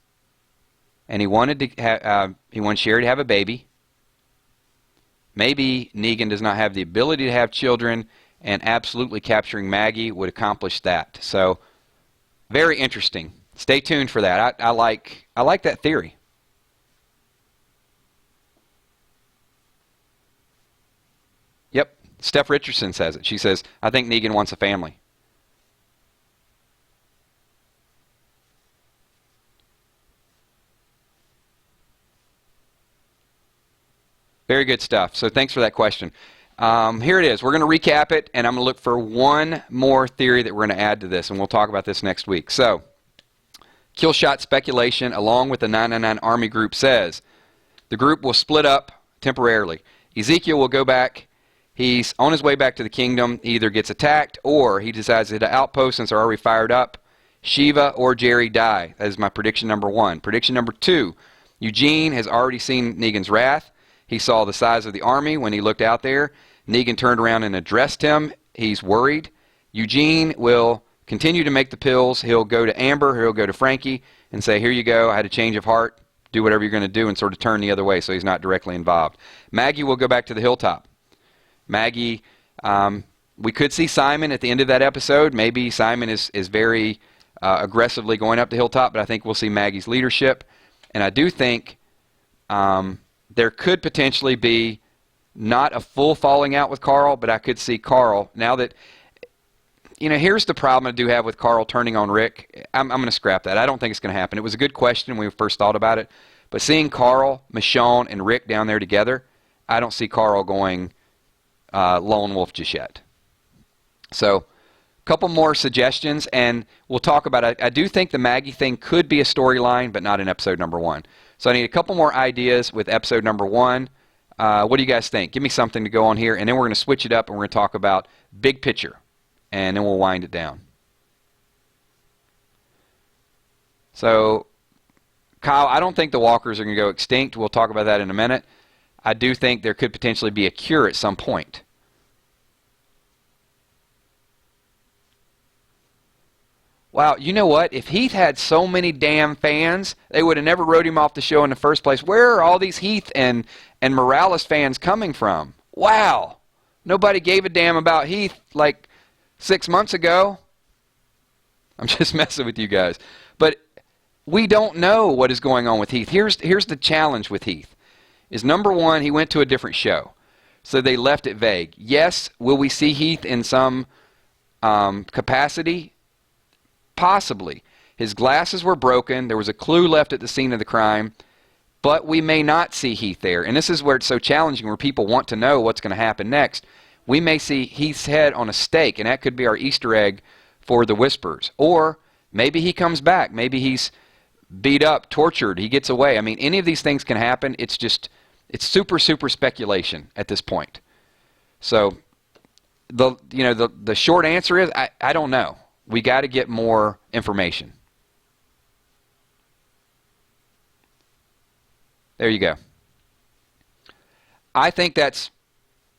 And he wanted Sherry to have a baby. Maybe Negan does not have the ability to have children, and absolutely capturing Maggie would accomplish that. So very interesting. Stay tuned for that. I like that theory. Yep. Steph Richardson says it. She says, I think Negan wants a family. Very good stuff. So thanks for that question. Here it is. We're going to recap it, and I'm going to look for one more theory that we're going to add to this, and we'll talk about this next week. So, kill shot speculation, along with the 999 Army group, says the group will split up temporarily. Ezekiel will go back. He's on his way back to the kingdom. He either gets attacked or he decides to hit an outpost since they're already fired up. Shiva or Jerry die. That is my prediction number 1. Prediction number 2, Eugene has already seen Negan's wrath. He saw the size of the army when he looked out there. Negan turned around and addressed him. He's worried. Eugene will continue to make the pills. He'll go to Amber, he'll go to Frankie and say, here you go, I had a change of heart. Do whatever you're going to do, and sort of turn the other way so he's not directly involved. Maggie will go back to the hilltop. Maggie, we could see Simon at the end of that episode. Maybe Simon is very aggressively going up the hilltop, but I think we'll see Maggie's leadership. And I do think there could potentially be not a full falling out with Carl, but I could see Carl, now that, here's the problem I do have with Carl turning on Rick. I'm going to scrap that. I don't think it's going to happen. It was a good question when we first thought about it, but seeing Carl, Michonne, and Rick down there together, I don't see Carl going lone wolf just yet. So, a couple more suggestions, and we'll talk about it. I do think the Maggie thing could be a storyline, but not in episode number 1. So I need a couple more ideas with episode number 1. What do you guys think? Give me something to go on here, and then we're going to switch it up, and we're going to talk about big picture, and then we'll wind it down. So, Kyle, I don't think the walkers are going to go extinct. We'll talk about that in a minute. I do think there could potentially be a cure at some point. Wow, you know what? If Heath had so many damn fans, they would have never wrote him off the show in the first place. Where are all these Heath and Morales fans coming from? Wow. Nobody gave a damn about Heath like 6 months ago. I'm just messing with you guys. But we don't know what is going on with Heath. Here's the challenge with Heath. Is number 1, he went to a different show. So they left it vague. Yes, will we see Heath in some capacity? Possibly. His glasses were broken. There was a clue left at the scene of the crime. But we may not see Heath there. And this is where it's so challenging, where people want to know what's going to happen next. we may see Heath's head on a stake, and that could be our Easter egg for the Whispers. Or maybe he comes back. Maybe he's beat up, tortured, he gets away. I mean, any of these things can happen. It's super speculation at this point. So the short answer is I don't know. We got to get more information. There you go. I think that's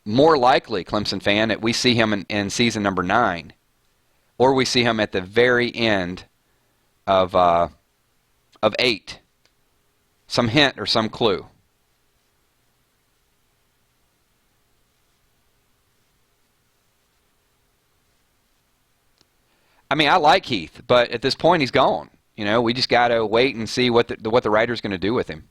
more likely, Clemson fan, that we see him in season number 9, or we see him at the very end of 8. Some hint or some clue. I mean, I like Heath, but at this point he's gone. We just got to wait and see what the writer's going to do with him.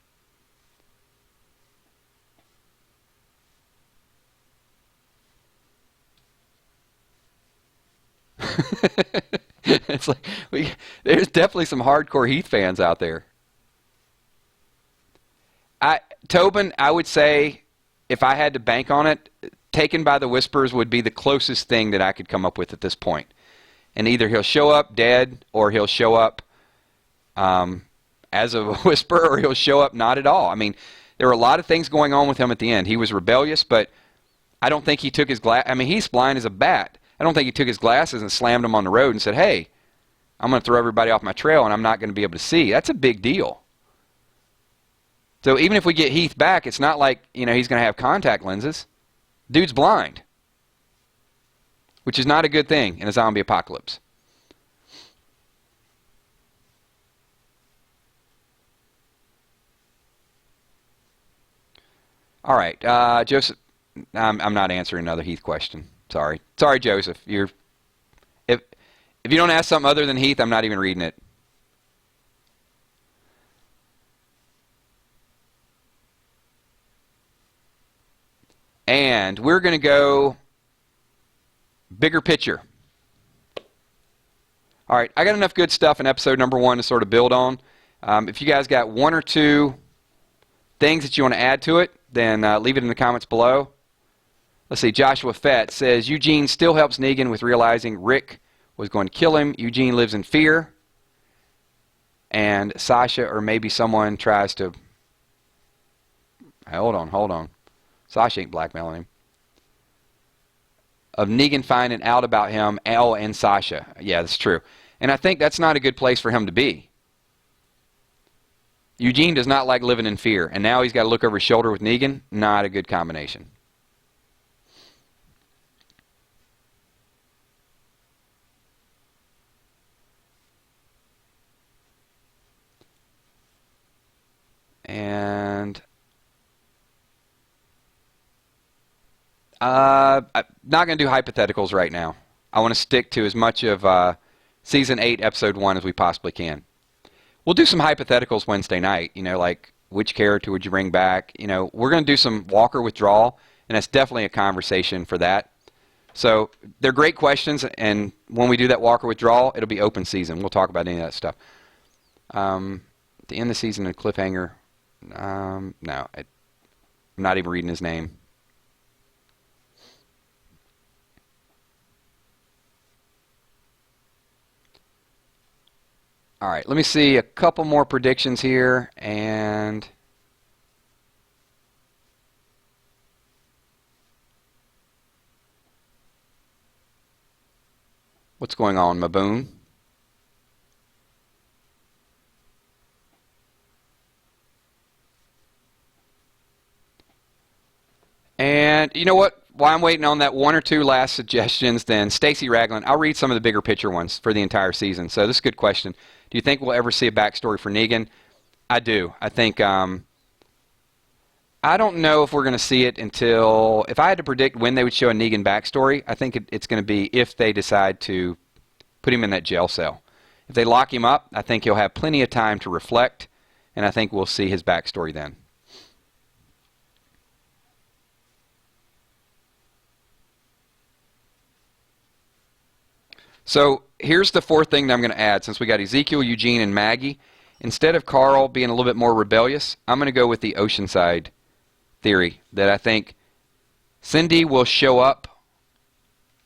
It's like there's definitely some hardcore Heath fans out there. Tobin, I would say, if I had to bank on it, Taken by the Whispers would be the closest thing that I could come up with at this point. And either he'll show up dead, or he'll show up as a whisper, or he'll show up not at all. I mean, there were a lot of things going on with him at the end. He was rebellious, but I don't think he took his glass. I mean, he's blind as a bat. I don't think he took his glasses and slammed them on the road and said, hey, I'm going to throw everybody off my trail and I'm not going to be able to see. That's a big deal. So even if we get Heath back, it's not like, he's going to have contact lenses. Dude's blind, which is not a good thing in a zombie apocalypse. All right, Joseph, I'm not answering another Heath question. Sorry, Joseph. If you don't ask something other than Heath, I'm not even reading it. And we're going to go bigger picture. All right, I got enough good stuff in episode number 1 to sort of build on. If you guys got one or two things that you want to add to it, then leave it in the comments below. Let's see, Joshua Fett says, Eugene still helps Negan with realizing Rick was going to kill him. Eugene lives in fear. And Sasha, or maybe someone tries to... Hold on. Sasha ain't blackmailing him. Of Negan finding out about him, Elle and Sasha. Yeah, that's true. And I think that's not a good place for him to be. Eugene does not like living in fear. And now he's got to look over his shoulder with Negan. Not a good combination. And I'm not going to do hypotheticals right now. I want to stick to as much of Season 8, Episode 1 as we possibly can. We'll do some hypotheticals Wednesday night, like which character would you bring back? We're going to do some Walker withdrawal, and that's definitely a conversation for that. So they're great questions, and when we do that Walker withdrawal, it'll be open season. We'll talk about any of that stuff. To end the season in a cliffhanger... no, I'm not even reading his name. All right, let me see a couple more predictions here, and what's going on, Maboon? And you know what? While I'm waiting on that one or two last suggestions, then Stacy Ragland, I'll read some of the bigger picture ones for the entire season. So this is a good question. Do you think we'll ever see a backstory for Negan? I do. I think, I don't know if we're going to see it until, if I had to predict when they would show a Negan backstory, I think it's going to be if they decide to put him in that jail cell. If they lock him up, I think he'll have plenty of time to reflect, and I think we'll see his backstory then. So here's the fourth thing that I'm going to add. Since we got Ezekiel, Eugene, and Maggie, instead of Carl being a little bit more rebellious, I'm going to go with the Oceanside theory, that I think Cindy will show up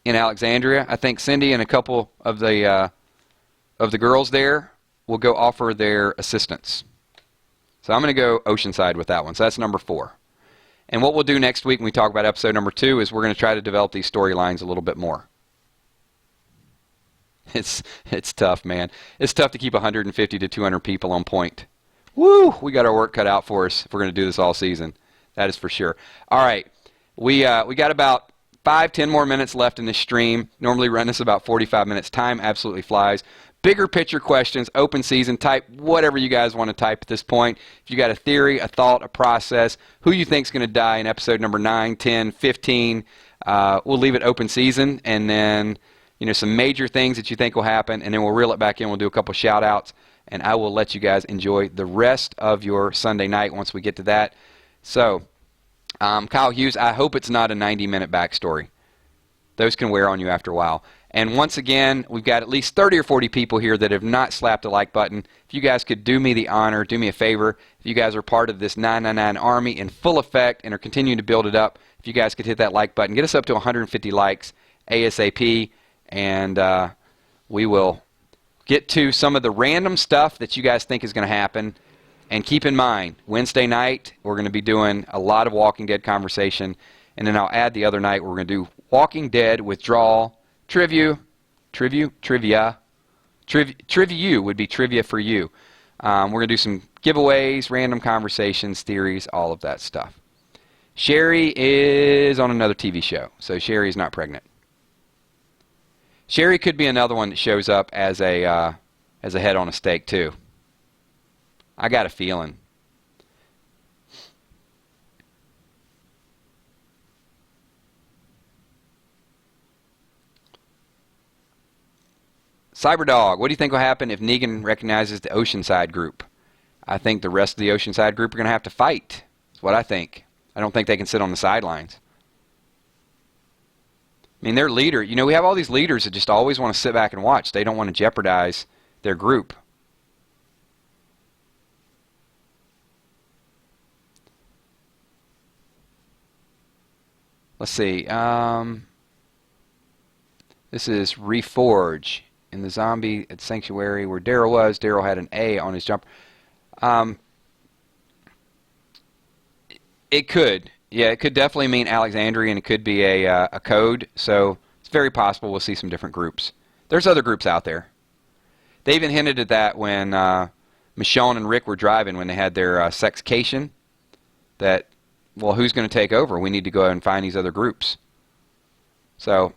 in Alexandria. I think Cindy and a couple of the girls there will go offer their assistance. So I'm going to go Oceanside with that one. So that's number 4. And what we'll do next week when we talk about episode number 2 is we're going to try to develop these storylines a little bit more. It's tough, man. It's tough to keep 150 to 200 people on point. Woo! We got our work cut out for us if we're going to do this all season. That is for sure. All right. We got about 5-10 more minutes left in this stream. Normally run this about 45 minutes. Time absolutely flies. Bigger picture questions, open season, type whatever you guys want to type at this point. If you got a theory, a thought, a process, who you think's going to die in episode number 9, 10, 15, we'll leave it open season, and then some major things that you think will happen, and then we'll reel it back in. We'll do a couple shout outs, and I will let you guys enjoy the rest of your Sunday night once we get to that. So, Kyle Hughes, I hope it's not a 90-minute backstory. Those can wear on you after a while. And once again, we've got at least 30 or 40 people here that have not slapped a like button. If you guys could do me the honor, do me a favor, if you guys are part of this 999 Army in full effect and are continuing to build it up, if you guys could hit that like button, get us up to 150 likes ASAP, and we will get to some of the random stuff that you guys think is going to happen. And keep in mind, Wednesday night, we're going to be doing a lot of Walking Dead conversation, and then I'll add the other night we're going to do Walking Dead withdrawal. Trivia would be trivia for you. We're going to do some giveaways, random conversations, theories, all of that stuff. Sherry is on another TV show, so Sherry is not pregnant. Sherry could be another one that shows up as a head on a stake too. I got a feeling. Cyberdog, what do you think will happen if Negan recognizes the Oceanside group? I think the rest of the Oceanside group are going to have to fight. That's what I think. I don't think they can sit on the sidelines. I mean, their leader, we have all these leaders that just always want to sit back and watch. They don't want to jeopardize their group. Let's see. This is Reforge. In the zombie at Sanctuary where Daryl was, Daryl had an A on his jumper. It could. Yeah, it could definitely mean Alexandria, and it could be a code. So it's very possible we'll see some different groups. There's other groups out there. They even hinted at that when Michonne and Rick were driving when they had their sexcation. That, well, who's going to take over? We need to go out and find these other groups. So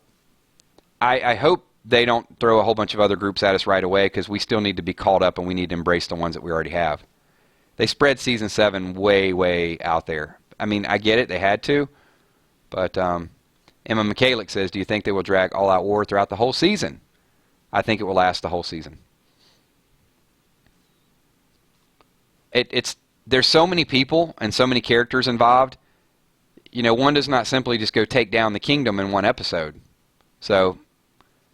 I hope they don't throw a whole bunch of other groups at us right away, because we still need to be caught up and we need to embrace the ones that we already have. They spread season 7 way, way out there. I mean, I get it, they had to, but Emma Michalik says, do you think they will drag All Out War throughout the whole season? I think it will last the whole season. There's so many people and so many characters involved. One does not simply just go take down the kingdom in one episode. So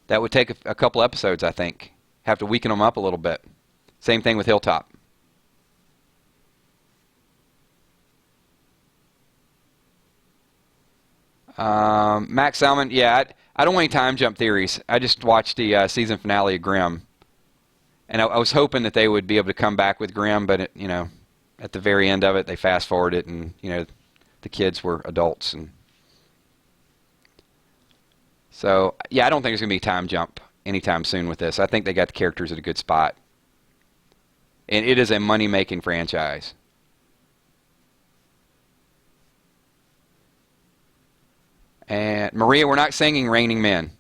that would take a couple episodes, I think. Have to weaken them up a little bit. Same thing with Hilltop. Max Salmon, yeah, I don't want any time jump theories. I just watched the season finale of Grimm. And I was hoping that they would be able to come back with Grimm, but, at the very end of it, they fast forward it, and, the kids were adults. And so, yeah, I don't think there's going to be a time jump anytime soon with this. I think they got the characters at a good spot. And it is a money-making franchise. And Maria, we're not singing Raining Men.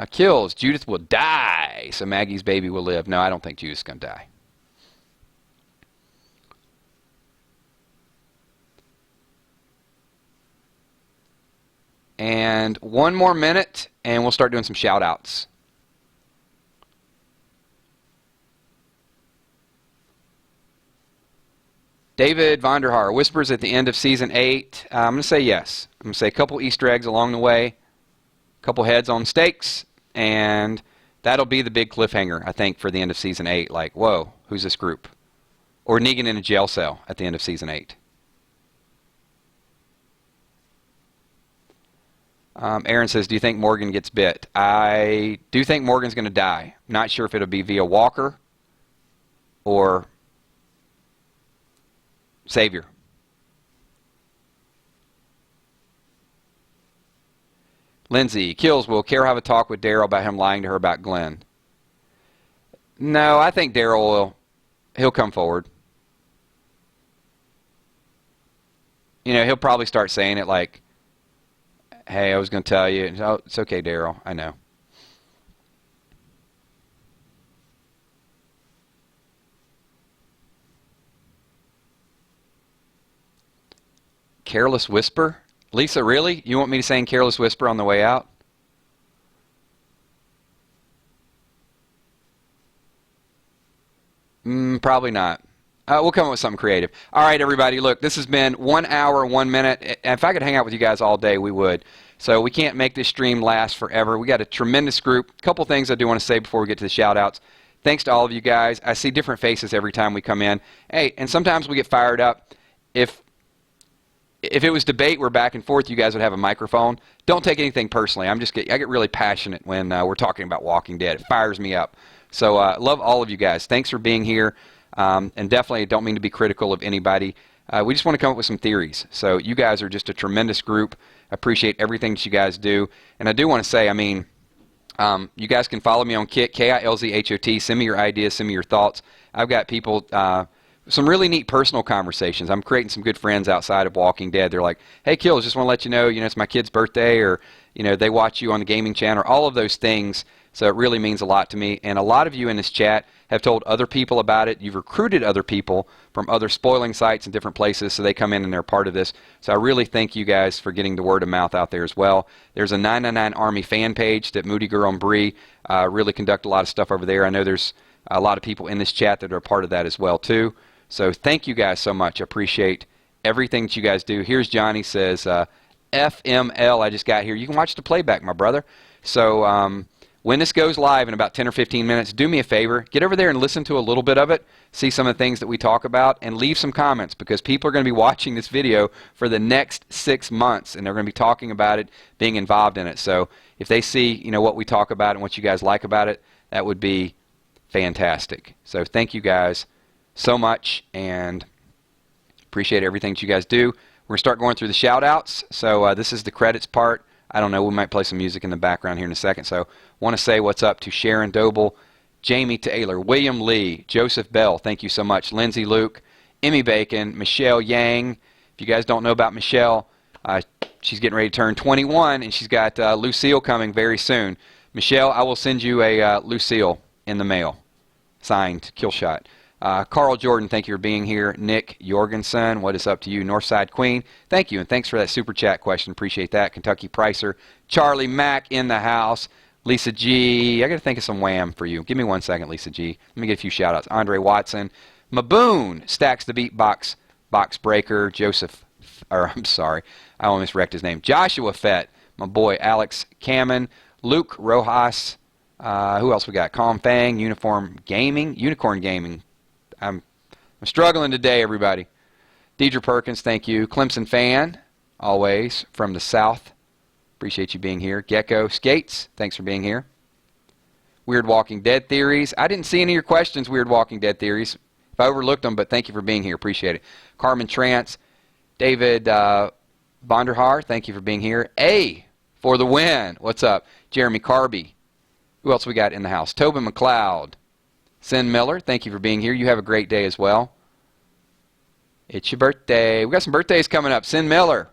Kills, Judith will die, so Maggie's baby will live. No, I don't think Judith's going to die. And one more minute, and we'll start doing some shout-outs. David Vonderhaar, whispers at the end of Season 8. I'm going to say yes. I'm going to say a couple Easter eggs along the way, a couple heads on stakes, and that'll be the big cliffhanger, I think, for the end of Season 8. Like, whoa, who's this group? Or Negan in a jail cell at the end of Season 8. Aaron says, do you think Morgan gets bit? I do think Morgan's going to die. Not sure if it'll be via Walker or Savior. Lindsay, Kills, will Carol have a talk with Daryl about him lying to her about Glenn? No, I think Daryl he'll come forward. You know, he'll probably start saying it like, hey, I was going to tell you. Oh, it's okay, Daryl. I know. Careless Whisper? Lisa, really? You want me to sing Careless Whisper on the way out? Probably not. We'll come up with something creative. All right, everybody. Look, this has been 1 hour, 1 minute. If I could hang out with you guys all day, we would. So we can't make this stream last forever. We got a tremendous group. A couple things I do want to say before we get to the shout-outs. Thanks to all of you guys. I see different faces every time we come in. Hey, and sometimes we get fired up. If it was debate, we're back and forth, you guys would have a microphone. Don't take anything personally. I get really passionate when we're talking about Walking Dead. It fires me up. So love all of you guys. Thanks for being here. And definitely don't mean to be critical of anybody. We just want to come up with some theories. So you guys are just a tremendous group. Appreciate everything that you guys do. And I do want to say, I mean, you guys can follow me on Kit, Kilzhot. Send me your ideas, send me your thoughts. I've got people, some really neat personal conversations. I'm creating some good friends outside of Walking Dead. They're like, hey, Kills, just want to let you know, it's my kid's birthday, or, they watch you on the gaming channel, all of those things. So it really means a lot to me. And a lot of you in this chat have told other people about it. You've recruited other people from other spoiling sites and different places, so they come in and they're part of this. So I really thank you guys for getting the word of mouth out there as well. There's a 999 Army fan page that Moody Girl and Bree really conduct a lot of stuff over there. I know there's a lot of people in this chat that are a part of that as well, too. So thank you guys so much. I appreciate everything that you guys do. Here's Johnny says, FML, I just got here. You can watch the playback, my brother. So when this goes live in about 10 or 15 minutes, do me a favor. Get over there and listen to a little bit of it. See some of the things that we talk about. And leave some comments, because people are going to be watching this video for the next 6 months. And they're going to be talking about it, being involved in it. So if they see what we talk about and what you guys like about it, that would be fantastic. So thank you guys so much. And appreciate everything that you guys do. We're going to start going through the shout-outs. So this is the credits part. I don't know, we might play some music in the background here in a second. So want to say what's up to Sharon Doble, Jamie Taylor, William Lee, Joseph Bell, thank you so much, Lindsay Luke, Emmy Bacon, Michelle Yang. If you guys don't know about Michelle, she's getting ready to turn 21, and she's got Lucille coming very soon. Michelle, I will send you a Lucille in the mail, signed, Killshot. Carl Jordan, thank you for being here. Nick Jorgensen, what is up to you? Northside Queen, thank you, and thanks for that super chat question. Appreciate that. Kentucky Pricer, Charlie Mack in the house. Lisa G, I got to think of some wham for you. Give me 1 second, Lisa G. Let me get a few shout outs. Andre Watson, Maboon, Stacks the Beatbox, Box Breaker, I almost wrecked his name. Joshua Fett, my boy Alex Cammon, Luke Rojas, who else we got? Calm Fang, Unicorn Gaming. I'm struggling today, everybody. Deidre Perkins, thank you. Clemson Fan, always, from the South. Appreciate you being here. Gecko Skates, thanks for being here. Weird Walking Dead Theories. I didn't see any of your questions, Weird Walking Dead Theories. If I overlooked them, but thank you for being here. Appreciate it. Carmen Trance, David Bonderhar, thank you for being here. A for the win. What's up? Jeremy Carby. Who else we got in the house? Tobin McLeod. Sin Miller, thank you for being here. You have a great day as well. It's your birthday. We got some birthdays coming up. Sin Miller.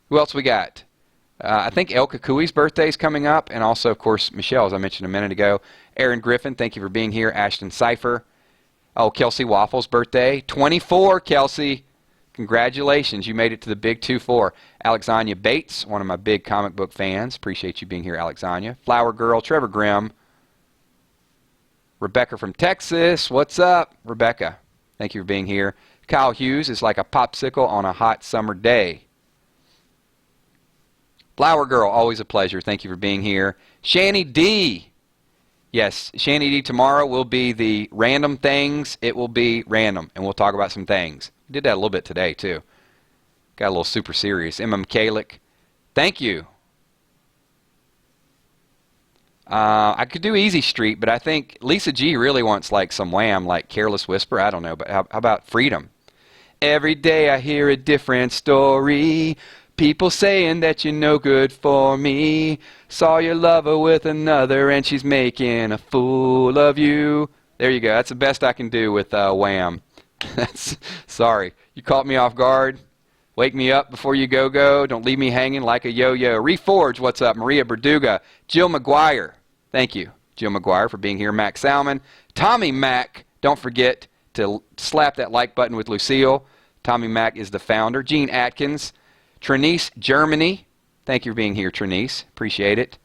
Who else we got? I think El Kakui's birthday is coming up, and also, of course, Michelle, as I mentioned a minute ago. Aaron Griffin, thank you for being here. Ashton Cipher. Oh, Kelsey Waffle's birthday. 24, Kelsey. Congratulations. You made it to the big 2-4. Alexandria Bates, one of my big comic book fans. Appreciate you being here, Alexandria. Flower Girl, Trevor Grimm. Rebecca from Texas. What's up, Rebecca? Thank you for being here. Kyle Hughes is like a popsicle on a hot summer day. Flower Girl, always a pleasure. Thank you for being here. Shanny D. Yes, Shanny D, tomorrow will be the random things. It will be random, and we'll talk about some things. We did that a little bit today, too. Got a little super serious. Emma McCalick, thank you. I could do Easy Street, but I think Lisa G really wants like some Wham, like Careless Whisper. I don't know, but how about Freedom? Every day I hear a different story. People saying that you're no good for me. Saw your lover with another and she's making a fool of you. There you go. That's the best I can do with Wham. Sorry. You caught me off guard. Wake me up before you go. Don't leave me hanging like a yo-yo. Reforge, what's up? Maria Berduga. Jill McGuire. Thank you, Jill McGuire, for being here. Mac Salmon. Tommy Mac. Don't forget to slap that like button with Lucille. Tommy Mac is the founder. Gene Atkins. Trinice Germany. Thank you for being here, Trinice. Appreciate it.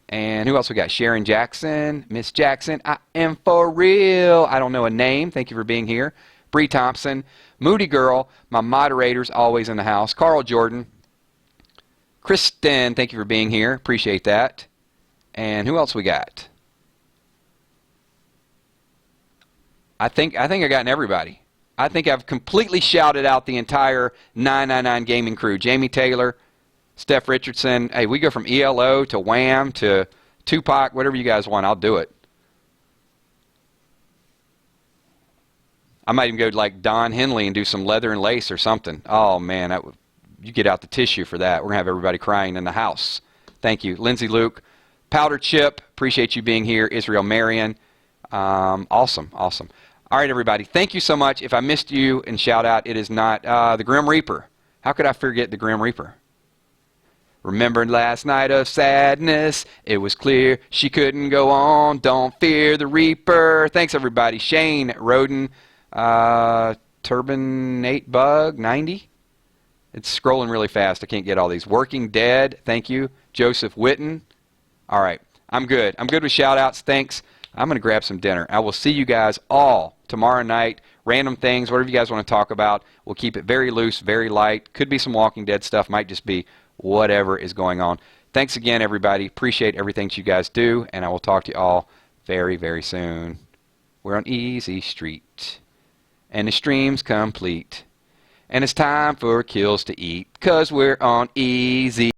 And who else we got? Sharon Jackson. Miss Jackson. I am for real. I don't know a name. Thank you for being here. Bree Thompson. Moody Girl. My moderators always in the house. Carl Jordan. Kristen. Thank you for being here. Appreciate that. And who else we got? I think I gotten everybody. I think I've completely shouted out the entire 999 gaming crew. Jamie Taylor, Steph Richardson. Hey, we go from ELO to Wham to Tupac, whatever you guys want, I'll do it. I might even go to like Don Henley and do some leather and lace or something. Oh, man, you get out the tissue for that. We're going to have everybody crying in the house. Thank you. Lindsay Luke. Powder Chip, appreciate you being here. Israel Marion. Awesome. All right, everybody. Thank you so much. If I missed you and shout out, it is not the Grim Reaper. How could I forget the Grim Reaper? Remembered last night of sadness. It was clear she couldn't go on. Don't fear the Reaper. Thanks, everybody. Shane Roden, Turbinate Bug 90. It's scrolling really fast. I can't get all these. Working Dead. Thank you. Joseph Witten. All right. I'm good. I'm good with shout outs. Thanks. I'm going to grab some dinner. I will see you guys all tomorrow night. Random things, whatever you guys want to talk about. We'll keep it very loose, very light. Could be some Walking Dead stuff. Might just be whatever is going on. Thanks again, everybody. Appreciate everything that you guys do, and I will talk to you all very, very soon. We're on Easy Street, and the stream's complete. And it's time for kills to eat, 'cause we're on Easy